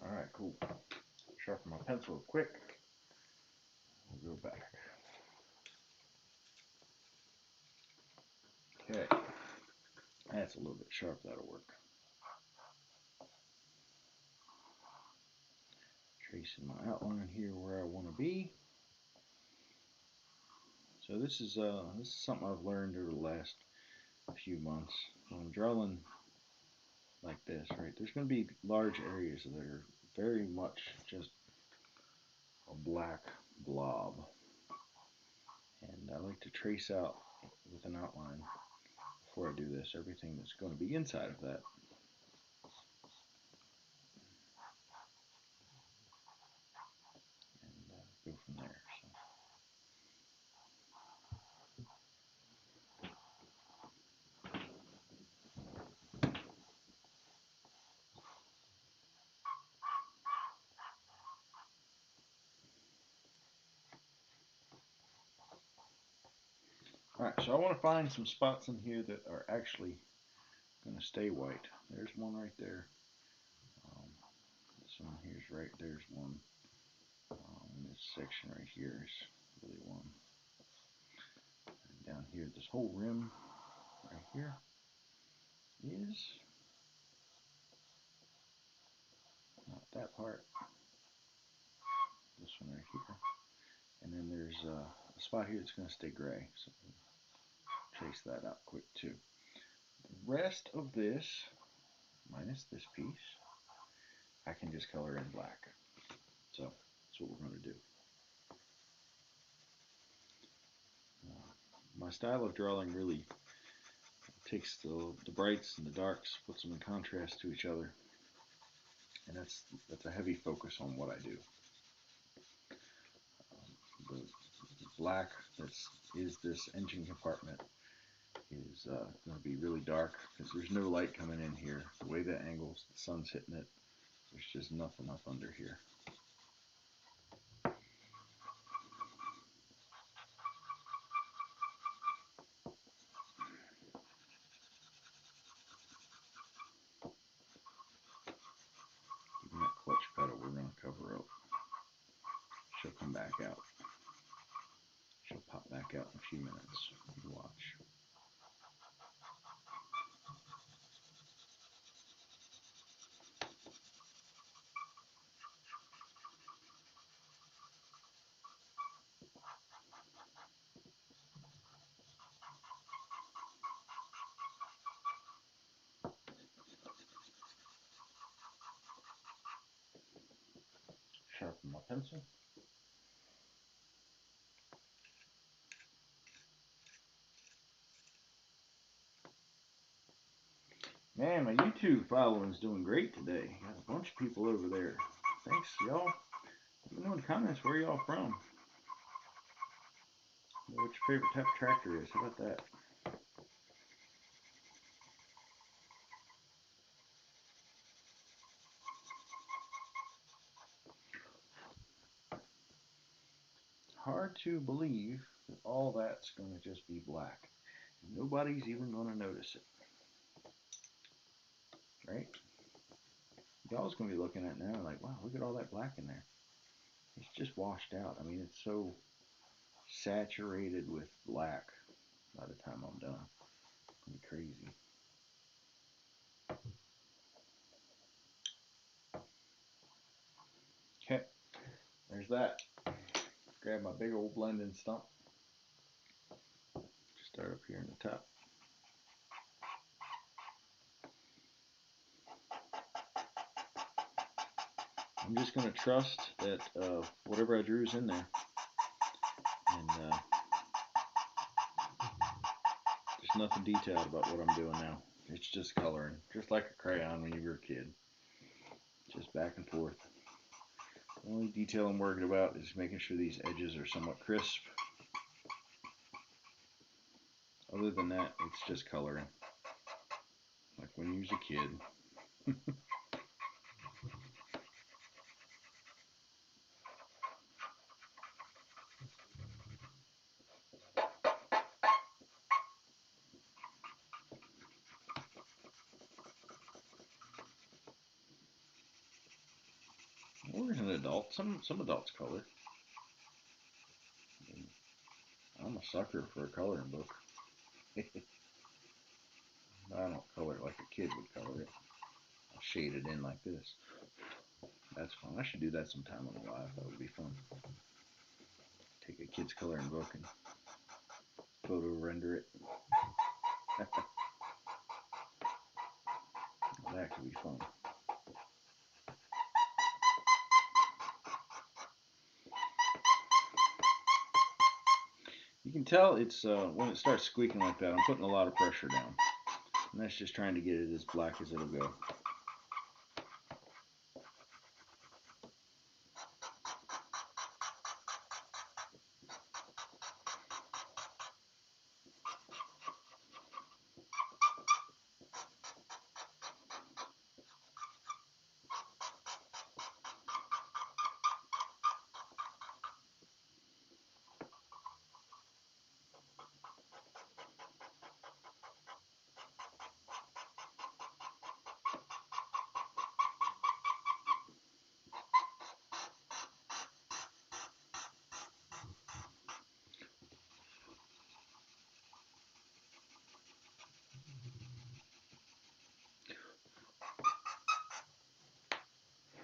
Speaker 1: Alright, cool. Sharpen my pencil real quick. We'll go back. Okay. That's a little bit sharp, that'll work. Tracing my outline here where I want to be. So this is something I've learned over the last few months. When I'm drawing like this, right, there's going to be large areas that are very much just a black blob. And I like to trace out with an outline before I do this everything that's going to be inside of that. And go from there. Alright, so I want to find some spots in here that are actually going to stay white. There's one right there. This one here's right, there's one. This section right here is really one. And down here, this whole rim right here is not that part. This one right here. And then there's a spot here that's going to stay gray. So trace that out quick too. The rest of this, minus this piece, I can just color in black. So that's what we're going to do. My style of drawing really takes the brights and the darks, puts them in contrast to each other, and that's a heavy focus on what I do. The black that is this engine compartment is going to be really dark because there's no light coming in here. The way that angles, the sun's hitting it, there's just nothing up under here. come back out. She'll pop back out in a few minutes. You watch. Sharpen my pencil. Man, my YouTube following's doing great today. Got a bunch of people over there. Thanks, y'all. Let me know in the comments where y'all from. What your favorite type of tractor is. How about that? Hard to believe that all that's going to just be black. Nobody's even going to notice it. Right? Y'all's going to be looking at it now like, wow, look at all that black in there. It's just washed out. I mean, it's so saturated with black by the time I'm done. It's going to be crazy. Okay, there's that. Grab my big old blending stump. Start up here in the top. I'm just going to trust that whatever I drew is in there. And there's nothing detailed about what I'm doing now. It's just coloring, just like a crayon when you were a kid. Just back and forth. The only detail I'm worried about is making sure these edges are somewhat crisp. Other than that, it's just coloring. Like when you was a kid. Or an adult. Some adults color. I'm a sucker for a coloring book. I don't color it like a kid would color it. I'll shade it in like this. That's fun. I should do that sometime on the live. That would be fun. Take a kid's coloring book and photo render it. That could be fun. You can tell it's when it starts squeaking like that, I'm putting a lot of pressure down. And that's just trying to get it as black as it'll go.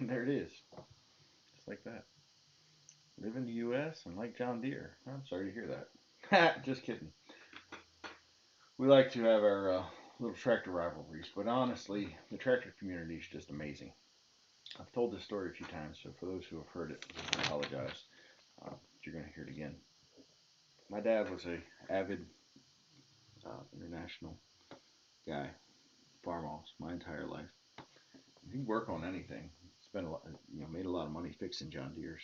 Speaker 1: There it is. Just like that. Live in the U.S. and like John Deere. I'm sorry to hear that. Just kidding. We like to have our little tractor rivalries, but honestly, the tractor community is just amazing. I've told this story a few times, so for those who have heard it, I apologize. You're going to hear it again. My dad was a avid international guy, Farmall, my entire life. He'd work on anything. Spent a lot, made a lot of money fixing John Deere's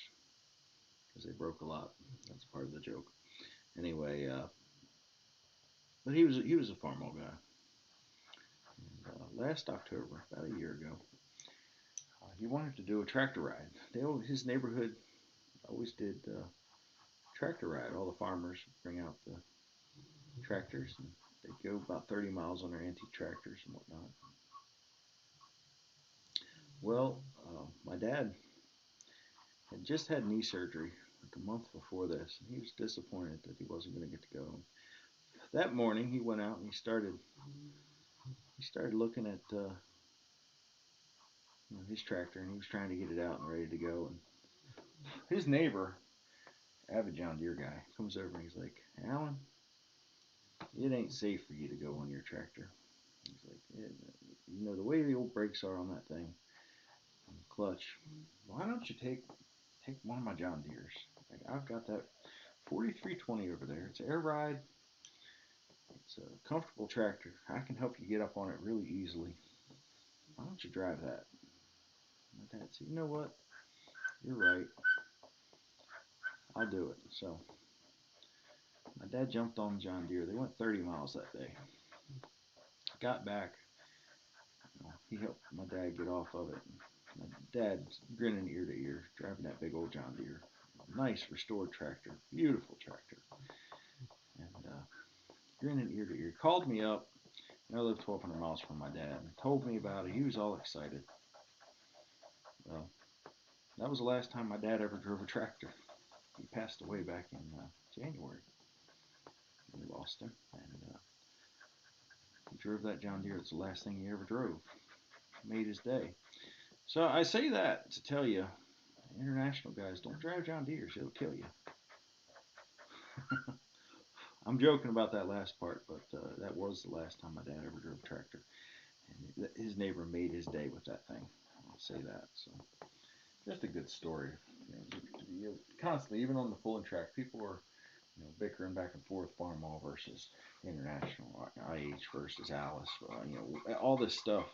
Speaker 1: because they broke a lot. That's part of the joke. Anyway, but he was a Farmall guy. And, last October, about a year ago, he wanted to do a tractor ride. His neighborhood always did tractor ride. All the farmers bring out the tractors and they go about 30 miles on their antique tractors and whatnot. Well, my dad had just had knee surgery like a month before this, and he was disappointed that he wasn't going to get to go. That morning, he went out and he started looking at his tractor, and he was trying to get it out and ready to go. And his neighbor, avid John Deere guy, comes over and he's like, "Alan, it ain't safe for you to go on your tractor." He's like, the way the old brakes are on that thing, and the clutch. Why don't you take one of my John Deeres? Like, I've got that 4320 over there. It's air ride. It's a comfortable tractor. I can help you get up on it really easily. Why don't you drive that? My dad said, "You know what? You're right. I'll do it." So my dad jumped on John Deere. They went 30 miles that day. Got back. He helped my dad get off of it. My dad's grinning ear to ear, driving that big old John Deere. Nice restored tractor. Beautiful tractor. And grinning ear to ear. Called me up. I live 1,200 miles from my dad. And told me about it. He was all excited. Well, that was the last time my dad ever drove a tractor. He passed away back in January. We lost him. And he drove that John Deere. It's the last thing he ever drove. Made his day. So I say that to tell you, international guys, don't drive John Deere's. It'll kill you. I'm joking about that last part, but that was the last time my dad ever drove a tractor. And his neighbor made his day with that thing. I'll say that. So just a good story. Constantly, even on the pulling track, people are bickering back and forth, Farmall versus International, IH versus Allis, all this stuff.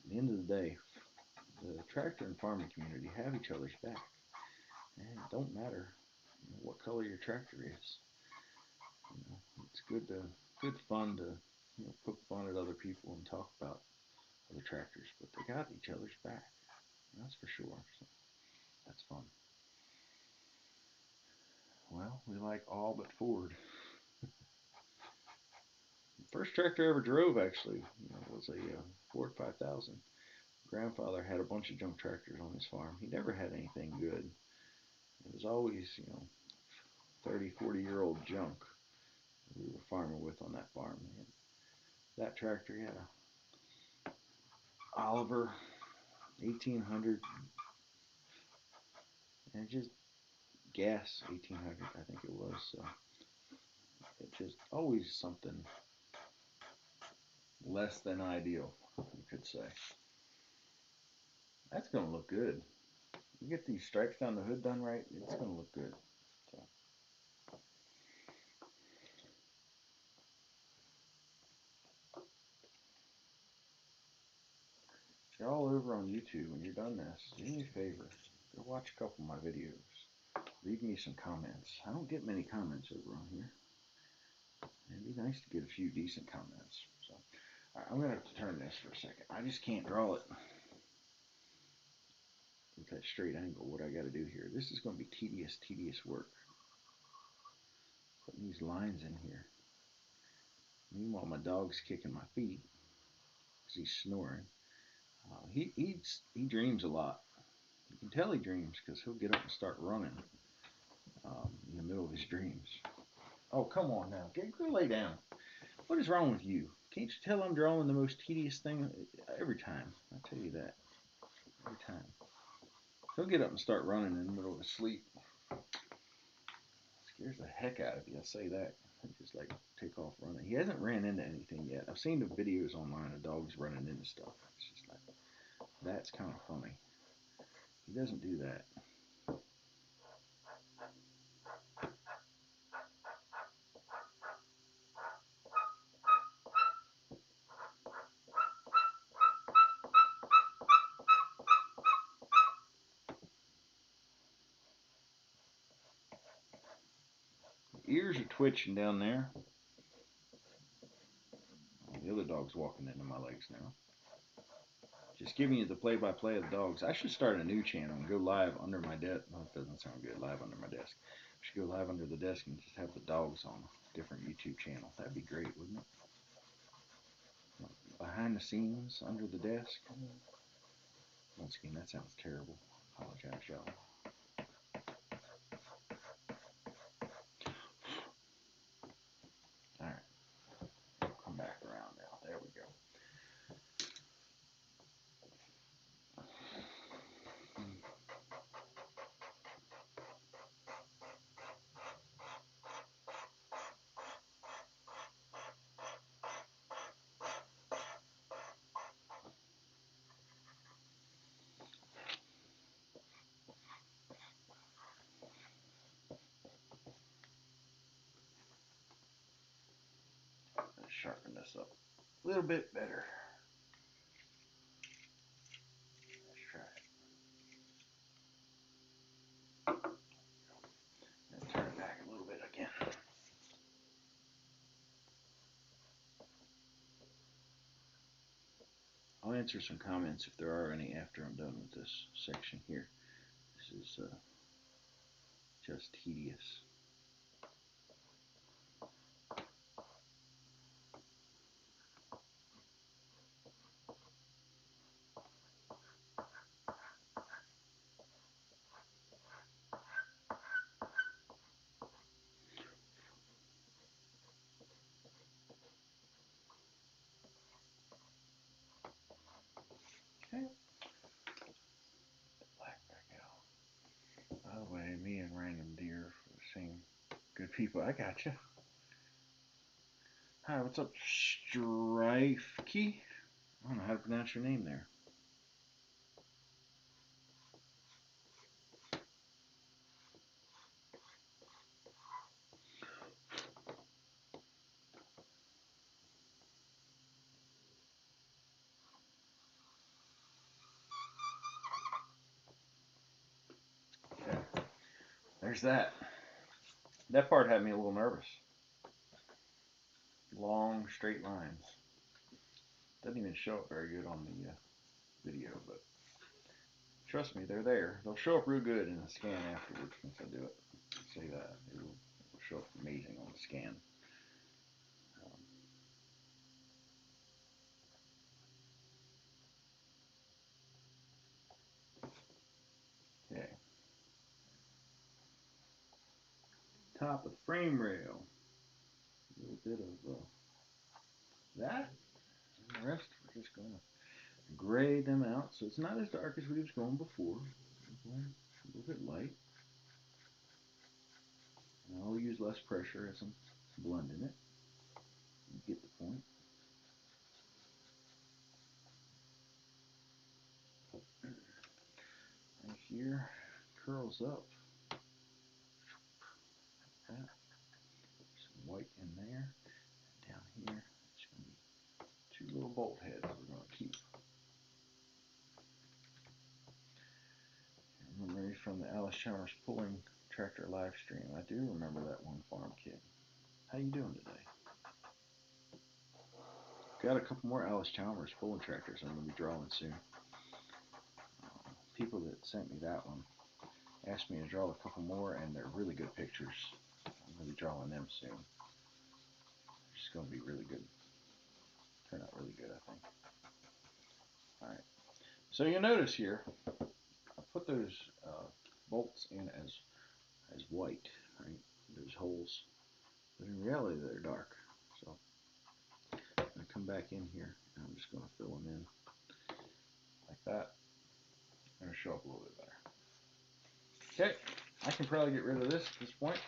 Speaker 1: At the end of the day, the tractor and farming community have each other's back. And it don't matter what color your tractor is. It's good fun to poke fun at other people and talk about other tractors, but they got each other's back. That's for sure. So that's fun. Well, we like all but Ford. First tractor I ever drove actually was a Ford 5000. Grandfather had a bunch of junk tractors on his farm. He never had anything good. It was always 30, 40-year-old junk we were farming with on that farm. And that tractor, he had a Oliver 1800, and just gas 1800, I think it was. So it's just always something less than ideal, you could say. That's going to look good. You get these stripes down the hood done right, it's going to look good. So. If you're all over on YouTube when you're done this, do me a favor. Go watch a couple of my videos. Leave me some comments. I don't get many comments over on here. It'd be nice to get a few decent comments. So I'm going to have to turn this for a second. I just can't draw it with that straight angle. What I got to do here. This is going to be tedious work. Putting these lines in here. Meanwhile, my dog's kicking my feet because he's snoring. He dreams a lot. You can tell he dreams because he'll get up and start running in the middle of his dreams. Oh, come on now. Go lay down. What is wrong with you? Can't you tell I'm drawing the most tedious thing every time? I tell you that. Every time. He'll get up and start running in the middle of his sleep. Scares the heck out of you, I say that. He just like take off running. He hasn't ran into anything yet. I've seen the videos online of dogs running into stuff. It's just like, that's kind of funny. He doesn't do that. Ears are twitching down there. The other dog's walking into my legs now. Just giving you the play-by-play of the dogs. I should start a new channel and go live under my desk. Well, it doesn't sound good, live under my desk. I should go live under the desk and just have the dogs on a different YouTube channel. That'd be great, wouldn't it? Behind the scenes, under the desk. Once again, that sounds terrible. Apologize, y'all. sharpen this up a little bit better. Let's try it. And turn it back a little bit again. I'll answer some comments if there are any after I'm done with this section here. This is just tedious. Okay. Black back out. By the way, me and Random Deer are the same good people. I got you. Hi, what's up, Strifekey? I don't know how to pronounce your name there. Okay. There's that. That part had me a little nervous. Long, straight lines. Doesn't even show up very good on the video, but trust me, they're there. They'll show up real good in the scan afterwards once I do it. I'll say that. It'll show up amazing on the scan. Okay. Top of the frame rail. A little bit of that. And the rest, we're just going to gray them out so it's not as dark as we was going before. We're going a little bit light. And I'll use less pressure as I'm blending it. You get the point. Right here, curls up. Like that. Some white in there. And down here, it's going to be two little bolt heads we're going to keep. I remember from the Allis Chalmers pulling tractor live stream. I do remember that one farm kid. How you doing today? Got a couple more Allis Chalmers pulling tractors I'm going to be drawing soon. People that sent me that one asked me to draw a couple more, and they're really good pictures. I'm going to be drawing them soon. They're just going to be really good. Turn out really good, I think. Alright. So you'll notice here, I put those bolts in as white, right? Those holes. But in reality, they're dark. So I'm going to come back in here, and I'm just going to fill them in like that. It'll show up a little bit better. Okay, I can probably get rid of this at this point.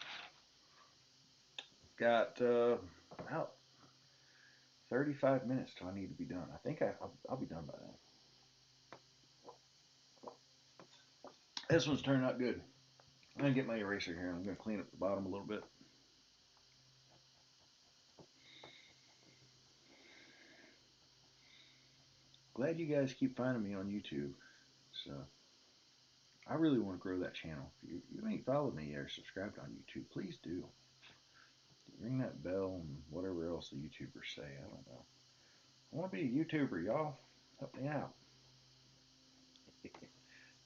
Speaker 1: Got about 35 minutes till I need to be done. I think I'll be done by then. This one's turned out good. I'm going to get my eraser here and I'm going to clean up the bottom a little bit. Glad you guys keep finding me on YouTube. So I really want to grow that channel. If you ain't followed me or subscribed on YouTube, please do. Ring that bell and whatever else the YouTubers say. I don't know. I want to be a YouTuber, y'all. Help me out.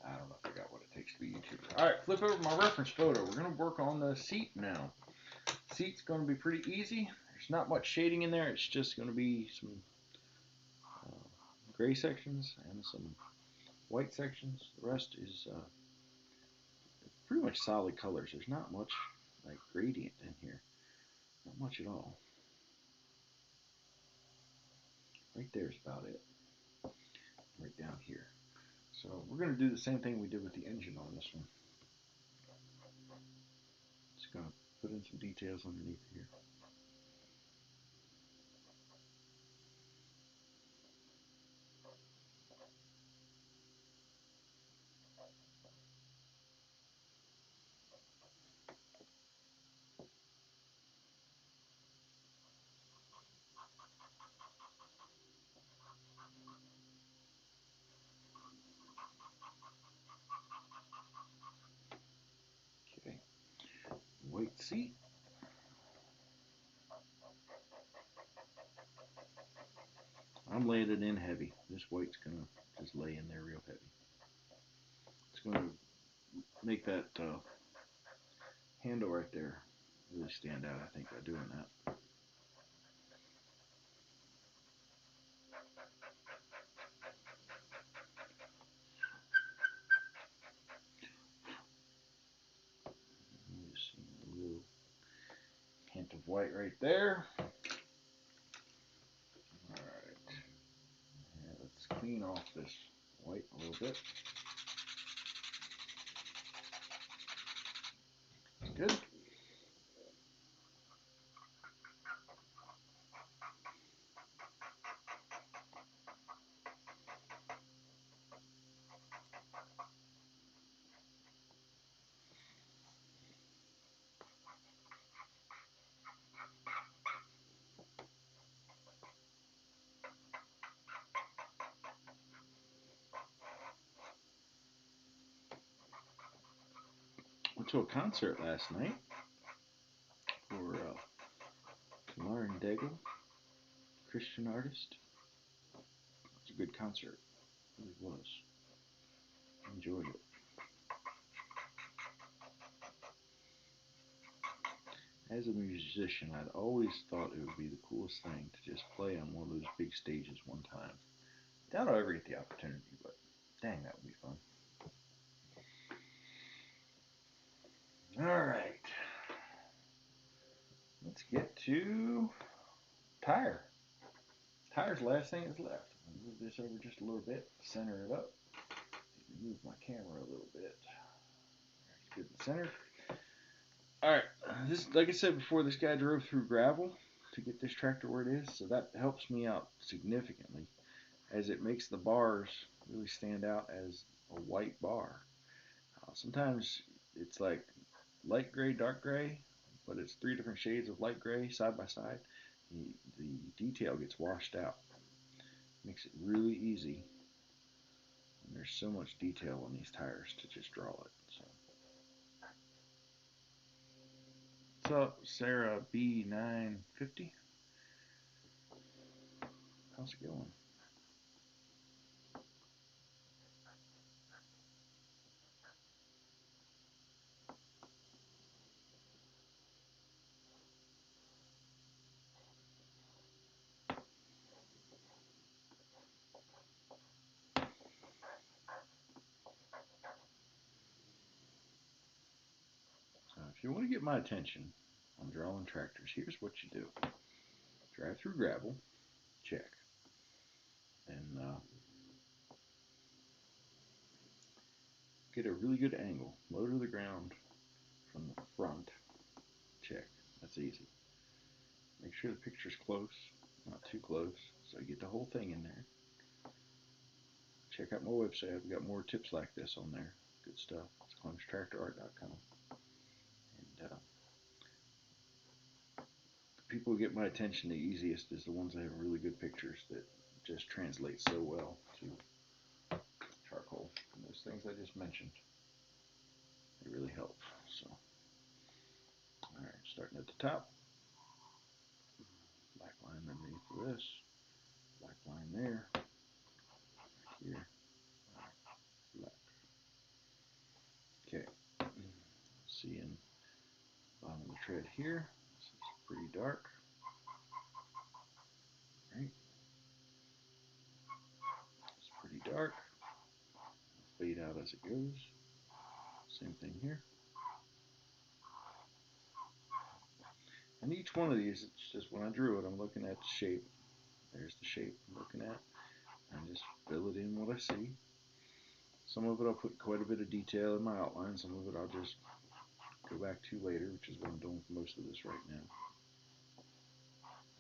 Speaker 1: I don't know if I got what it takes to be a YouTuber. Alright, flip over my reference photo. We're going to work on the seat now. Seat's going to be pretty easy. There's not much shading in there. It's just going to be some gray sections and some white sections. The rest is pretty much solid colors. There's not much like gradient in here. Not much at all. Right there is about it. Right down here. So we're going to do the same thing we did with the engine on this one. Just going to put in some details underneath here. seat. I'm laying it in heavy. This weight's gonna just lay in there real heavy. It's gonna make that handle right there really stand out, I think, by doing that. You see a little hint of white right there. Alright. Yeah, let's clean off this white a little bit. Good. Went to a concert last night for Lauren Daigle, Christian artist. It was a good concert. It really was. Enjoyed it. As a musician, I'd always thought it would be the coolest thing to just play on one of those big stages one time. Doubt I'll ever get the opportunity, but dang, that would be fun. Alright. Let's get to tire. Tire's the last thing that's left. I'll move this over just a little bit, center it up. Move my camera a little bit. Good in the center. Alright, this, like I said before, this guy drove through gravel to get this tractor where it is, so that helps me out significantly, as it makes the bars really stand out as a white bar. Sometimes it's like light gray, dark gray, but it's 3 different shades of light gray side by side. The detail gets washed out. Makes it really easy. And there's so much detail on these tires to just draw it. So. What's up, Sarah B950? How's it going? If you want to get my attention on drawing tractors, here's what you do. Drive through gravel, check. And get a really good angle. Low to the ground from the front, check. That's easy. Make sure the picture's close, not too close, so you get the whole thing in there. Check out my website. I've got more tips like this on there. Good stuff. It's ClemensTractorArt.com. And the people who get my attention the easiest is the ones that have really good pictures that just translate so well to charcoal. And those things I just mentioned, they really help. So, all right, starting at the top. Black line underneath this. Black line there. Right here. Black. Okay. Seeing bottom of the tread here. This is pretty dark. Right. It's pretty dark. Fade out as it goes. Same thing here. And each one of these, it's just when I drew it, I'm looking at the shape. There's the shape I'm looking at. And just fill it in what I see. Some of it I'll put quite a bit of detail in my outline. Some of it I'll just go back to later, which is what I'm doing for most of this right now.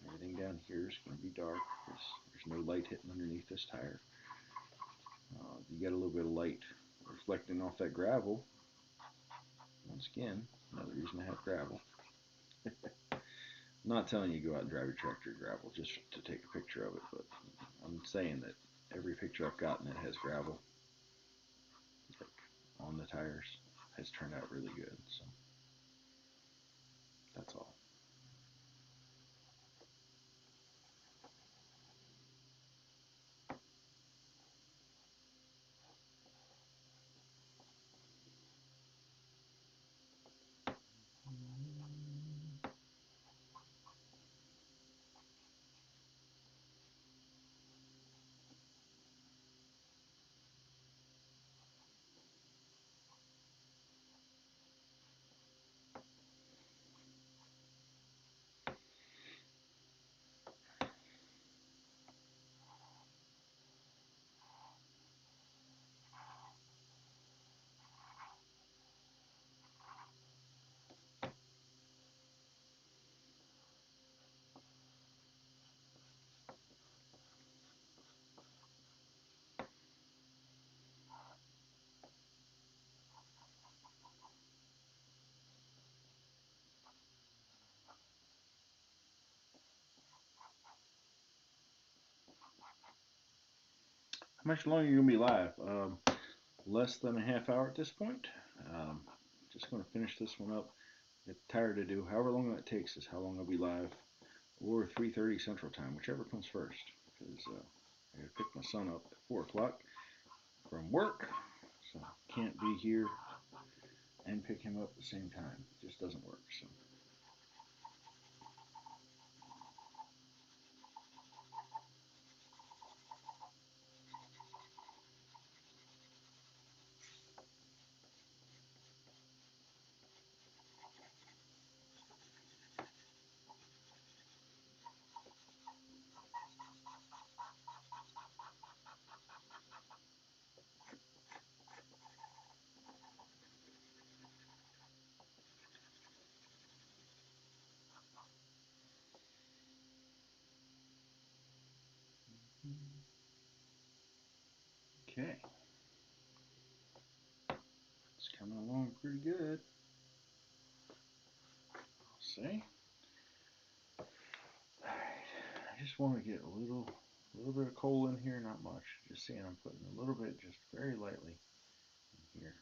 Speaker 1: Everything down here is going to be dark because there's no light hitting underneath this tire. You get a little bit of light reflecting off that gravel. Once again, another reason to have gravel. I'm not telling you to go out and drive your tractor in gravel just to take a picture of it, but I'm saying that every picture I've gotten that has gravel on the tires has turned out really good. So. That's all. How much longer are you gonna be live? Less than a half hour at this point. Just gonna finish this one up. Get tired to do. However long that takes is how long I'll be live, or 3:30 Central Time, whichever comes first. Because I gotta pick my son up at 4 o'clock from work, so can't be here and pick him up at the same time. It just doesn't work. So. Okay. It's coming along pretty good. See? Alright. I just want to get a little bit of coal in here, not much. Just seeing I'm putting a little bit, just very lightly in here.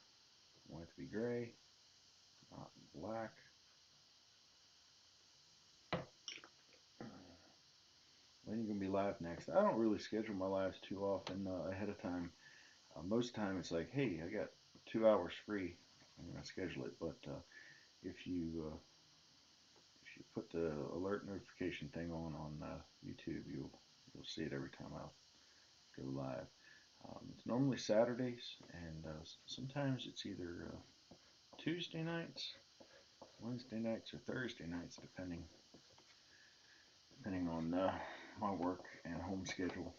Speaker 1: I want it to be gray, not black. When are you going to be live next? I don't really schedule my lives too often ahead of time. Most of the time it's like, hey, I got 2 hours free. I'm going to schedule it. But if you put the alert notification thing on YouTube, you'll see it every time I go live. It's normally Saturdays, and sometimes it's either Tuesday nights, Wednesday nights, or Thursday nights, depending on my work and home schedule.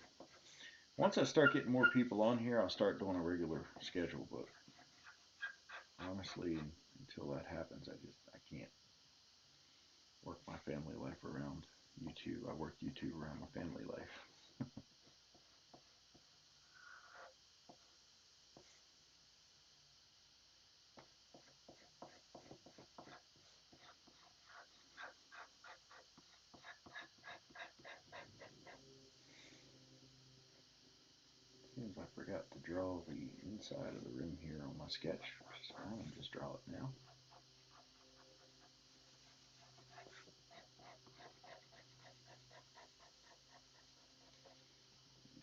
Speaker 1: Once I start getting more people on here, I'll start doing a regular schedule. But honestly, until that happens, I can't work my family life around YouTube. I work YouTube around my family life. Seems I forgot to draw the inside of the rim here on my sketch, which is fine. I'll just draw it now.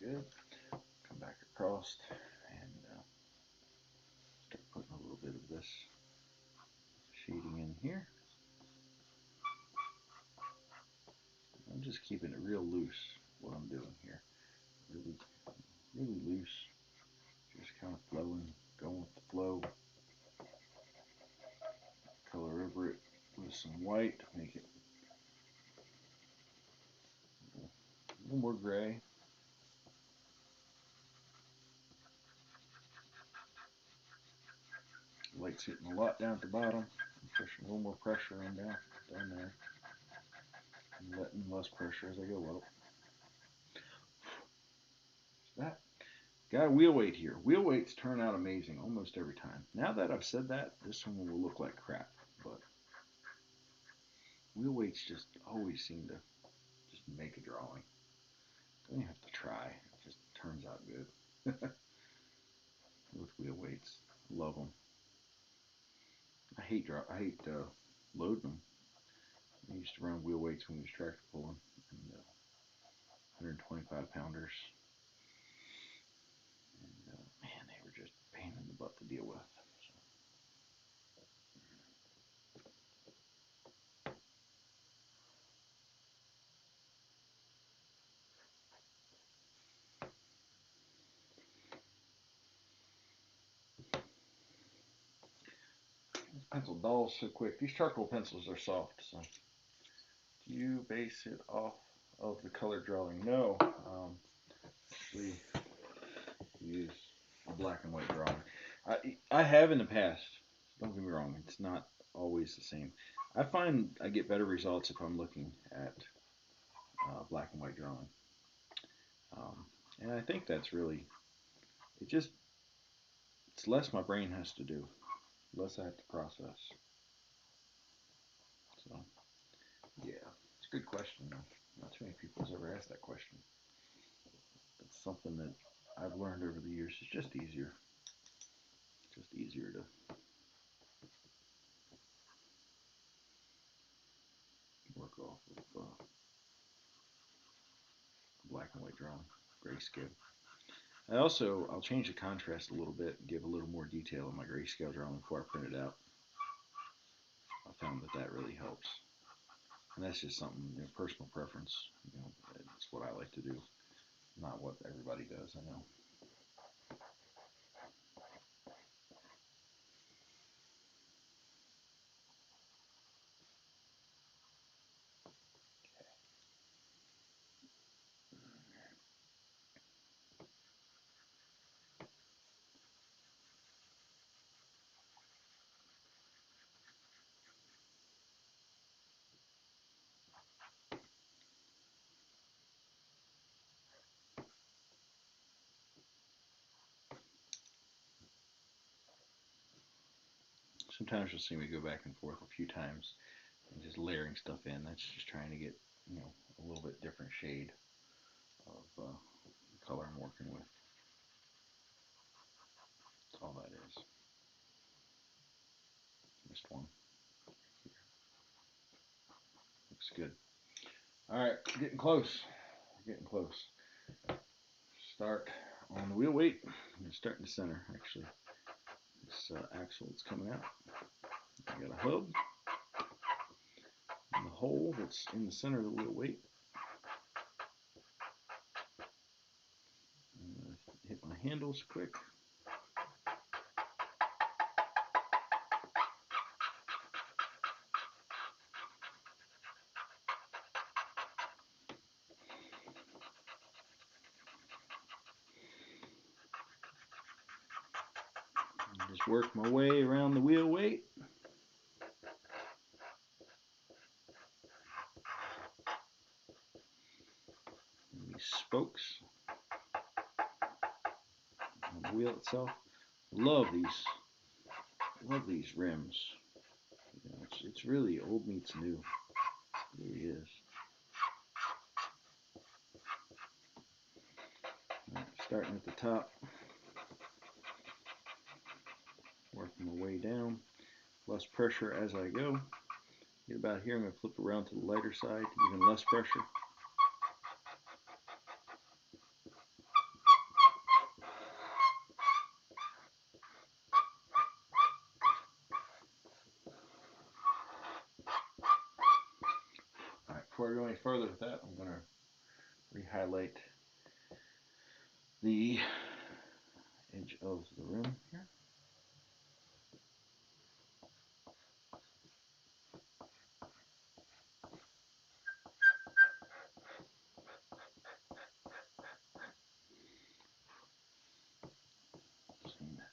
Speaker 1: Good. Come back across and start putting a little bit of this shading in here. I'm just keeping it real loose, what I'm doing here. Really, really loose. Just kind of flowing, going with the flow. Color over it with some white to make it a little more gray. Light's hitting a lot down at the bottom. I'm pushing a little more pressure on down there. And letting less pressure as I go up. That. Got a wheel weight here. Wheel weights turn out amazing almost every time. Now that I've said that, this one will look like crap. But wheel weights just always seem to just make a drawing. Don't even have to try. It just turns out good. With wheel weights. Love them. I hate loading them. We used to run wheel weights when we was tractor pulling, and 125 pounders. And man, they were just a pain in the butt to deal with. This pencil dulls so quick. These charcoal pencils are soft, so do you base it off of the color drawing? No. Actually use a black and white drawing. I have in the past. Don't get me wrong, it's not always the same. I find I get better results if I'm looking at black and white drawing. And I think that's really, it's less my brain has to do, less I have to process. So, yeah, it's a good question though. Not too many people have ever asked that question. It's something that I've learned over the years. It's just easier. Just easier to work off of black and white drawing, grayscale. I'll change the contrast a little bit and give a little more detail in my grayscale drawing before I print it out. I found that really helps. And that's just something, personal preference. It's what I like to do, not what everybody does, I know. Sometimes you'll see me go back and forth a few times and just layering stuff in. That's just trying to get, a little bit different shade of the color I'm working with. That's all that is. Missed one. Looks good. All right, getting close. Getting close. Start on the wheel weight. I'm going to start in the center, actually. This axle that's coming out. I got a hub. And the hole that's in the center of the wheel weight. Hit my handles quick. And just work my way around the wheel weight. And these spokes on the wheel itself. Love these rims. It's really old meets new. It really is. Right, starting at the top, working my way down, less pressure as I go. Get about here, I'm going to flip around to the lighter side, even less pressure. Alright, before I go any further with that, I'm going to re-highlight the edge of the rim here.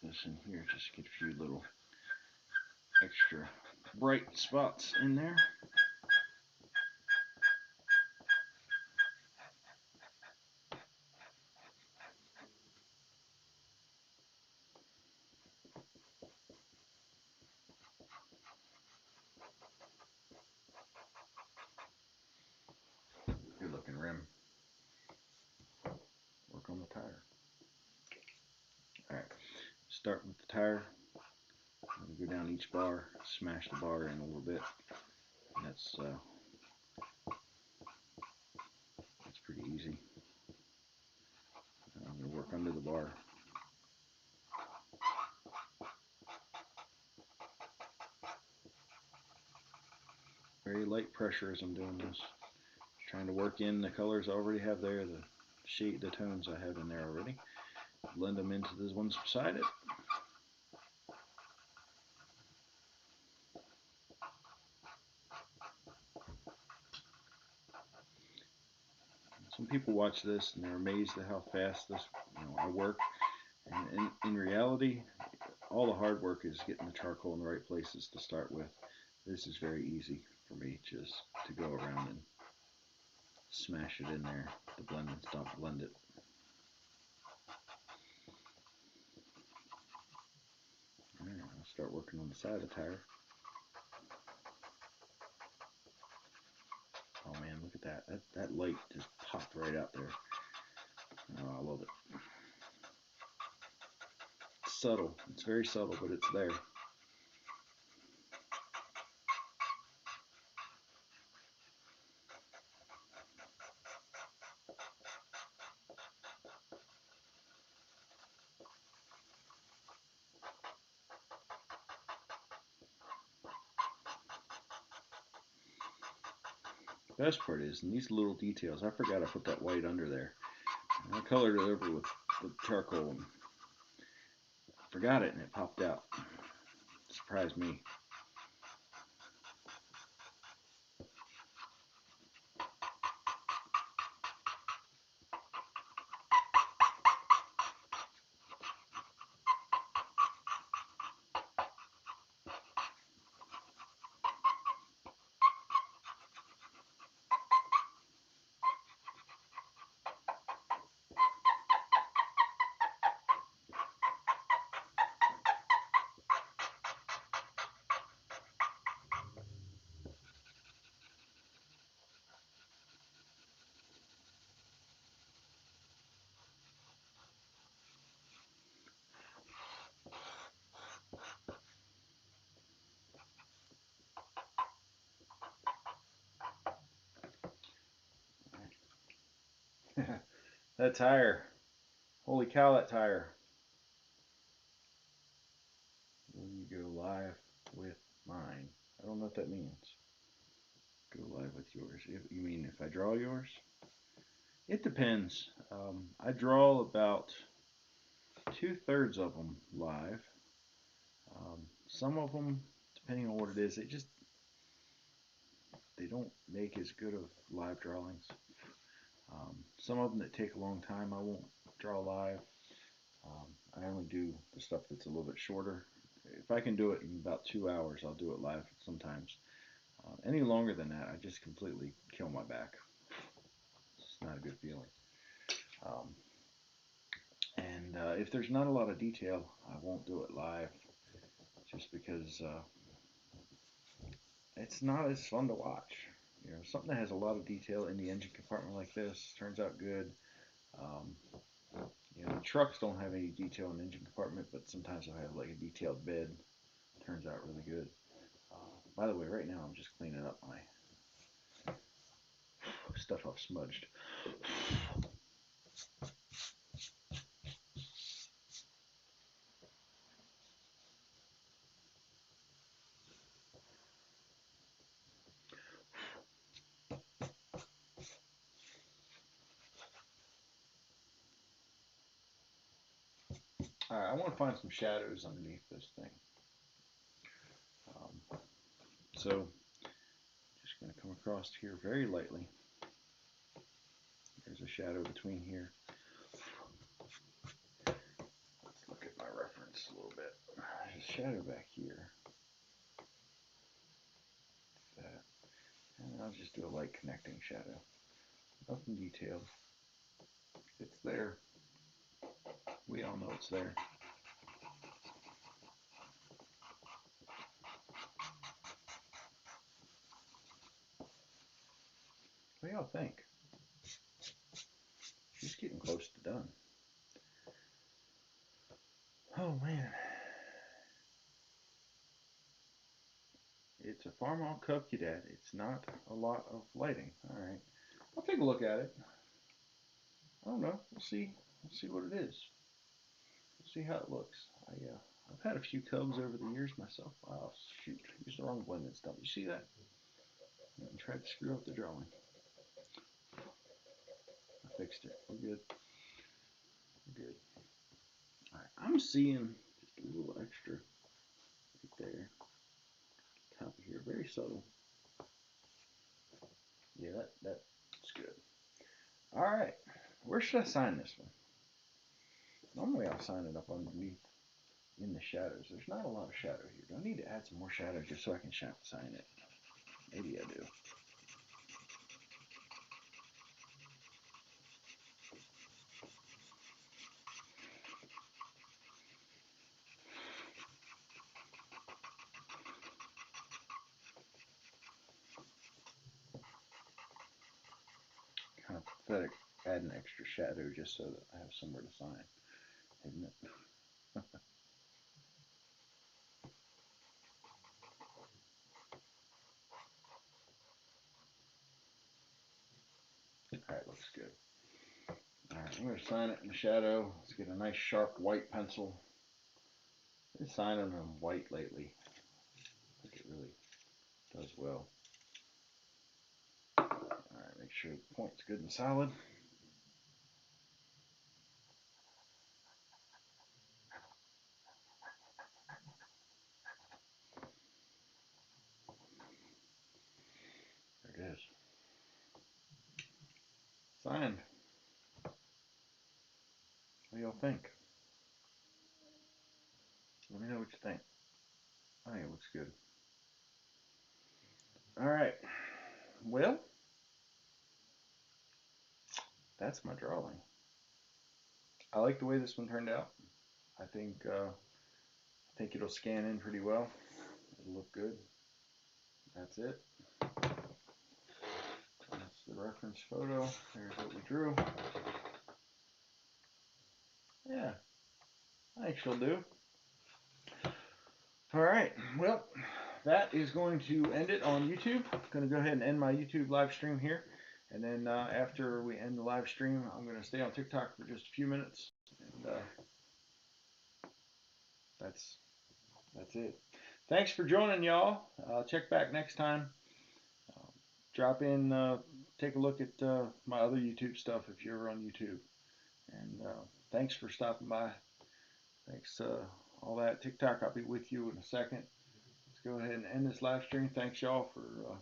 Speaker 1: This in here, just get a few little extra bright spots in there. Good looking rim. Work on the tire. Alright, start with the tire. I'm going to go down each bar, smash the bar in a little bit. And that's light pressure as I'm doing this. Trying to work in the colors I already have there, the tones I have in there already. Blend them into the ones beside it. Some people watch this and they're amazed at how fast this, I work. And in reality, all the hard work is getting the charcoal in the right places to start with. This is very easy for me, just to go around and smash it in there, the blend and stuff, blend it. Alright, I'll start working on the side of the tire. Oh man, look at that. That light just popped right out there. Oh, I love it. It's subtle. It's very subtle, but it's there. The best part is, in these little details, I forgot I put that white under there. And I colored it over with charcoal and forgot it, and it popped out. It surprised me. That tire. Holy cow, that tire. Will you go live with mine? I don't know what that means. Go live with yours. You mean if I draw yours? It depends. I draw about 2/3 of them live. Some of them, depending on what it is, they don't make as good of live drawings. Some of them that take a long time, I won't draw live. I only do the stuff that's a little bit shorter. If I can do it in about 2 hours, I'll do it live sometimes. Any longer than that, I just completely kill my back. It's not a good feeling. And if there's not a lot of detail, I won't do it live, just because it's not as fun to watch. Something that has a lot of detail in the engine compartment like this turns out good. Trucks don't have any detail in the engine compartment, but sometimes they'll have like a detailed bed. Turns out really good. By the way, right now I'm just cleaning up my stuff I've smudged. Alright, I want to find some shadows underneath this thing. So, just going to come across here very lightly. There's a shadow between here. Let's look at my reference a little bit. There's a shadow back here. That. And I'll just do a light connecting shadow. Nothing detailed. It's there. We all know it's there. What do y'all think? She's getting close to done. Oh man. It's a Farmall Cub Cadet. It's not a lot of lighting. Alright. I'll take a look at it. I don't know. We'll see. We'll see what it is. We'll see how it looks. I've had a few Cubs over the years myself. Oh shoot. Used the wrong blend and stuff. You see that? And tried to screw up the drawing. I fixed it. We're good. We're good. Alright, I'm seeing just a little extra right there. Top of here. Very subtle. Yeah, that's good. Alright. Where should I sign this one? Normally I'll sign it up underneath in the shadows. There's not a lot of shadow here. Do I need to add some more shadow just so I can sign it? Maybe I do. Kind of pathetic adding extra shadow just so that I have somewhere to sign, isn't it? Alright, looks good. Alright, I'm going to sign it in the shadow. Let's get a nice sharp white pencil. I've been signing them white lately. I think it really does well. Alright, make sure the point's good and solid. There it is. Signed. What do y'all think? Let me know what you think. I think it looks good. Alright. Well, that's my drawing. I like the way this one turned out. I think it'll scan in pretty well. It'll look good. That's it. That's the reference photo. There's what we drew. Yeah, I think she'll do. Alright, well, that is going to end it on YouTube. I'm going to go ahead and end my YouTube live stream here. And then after we end the live stream, I'm going to stay on TikTok for just a few minutes. And that's it. Thanks for joining, y'all. Check back next time. Drop in, take a look at my other YouTube stuff if you're on YouTube. And thanks for stopping by. Thanks, all that. TikTok, I'll be with you in a second. Let's go ahead and end this live stream. Thanks, y'all, for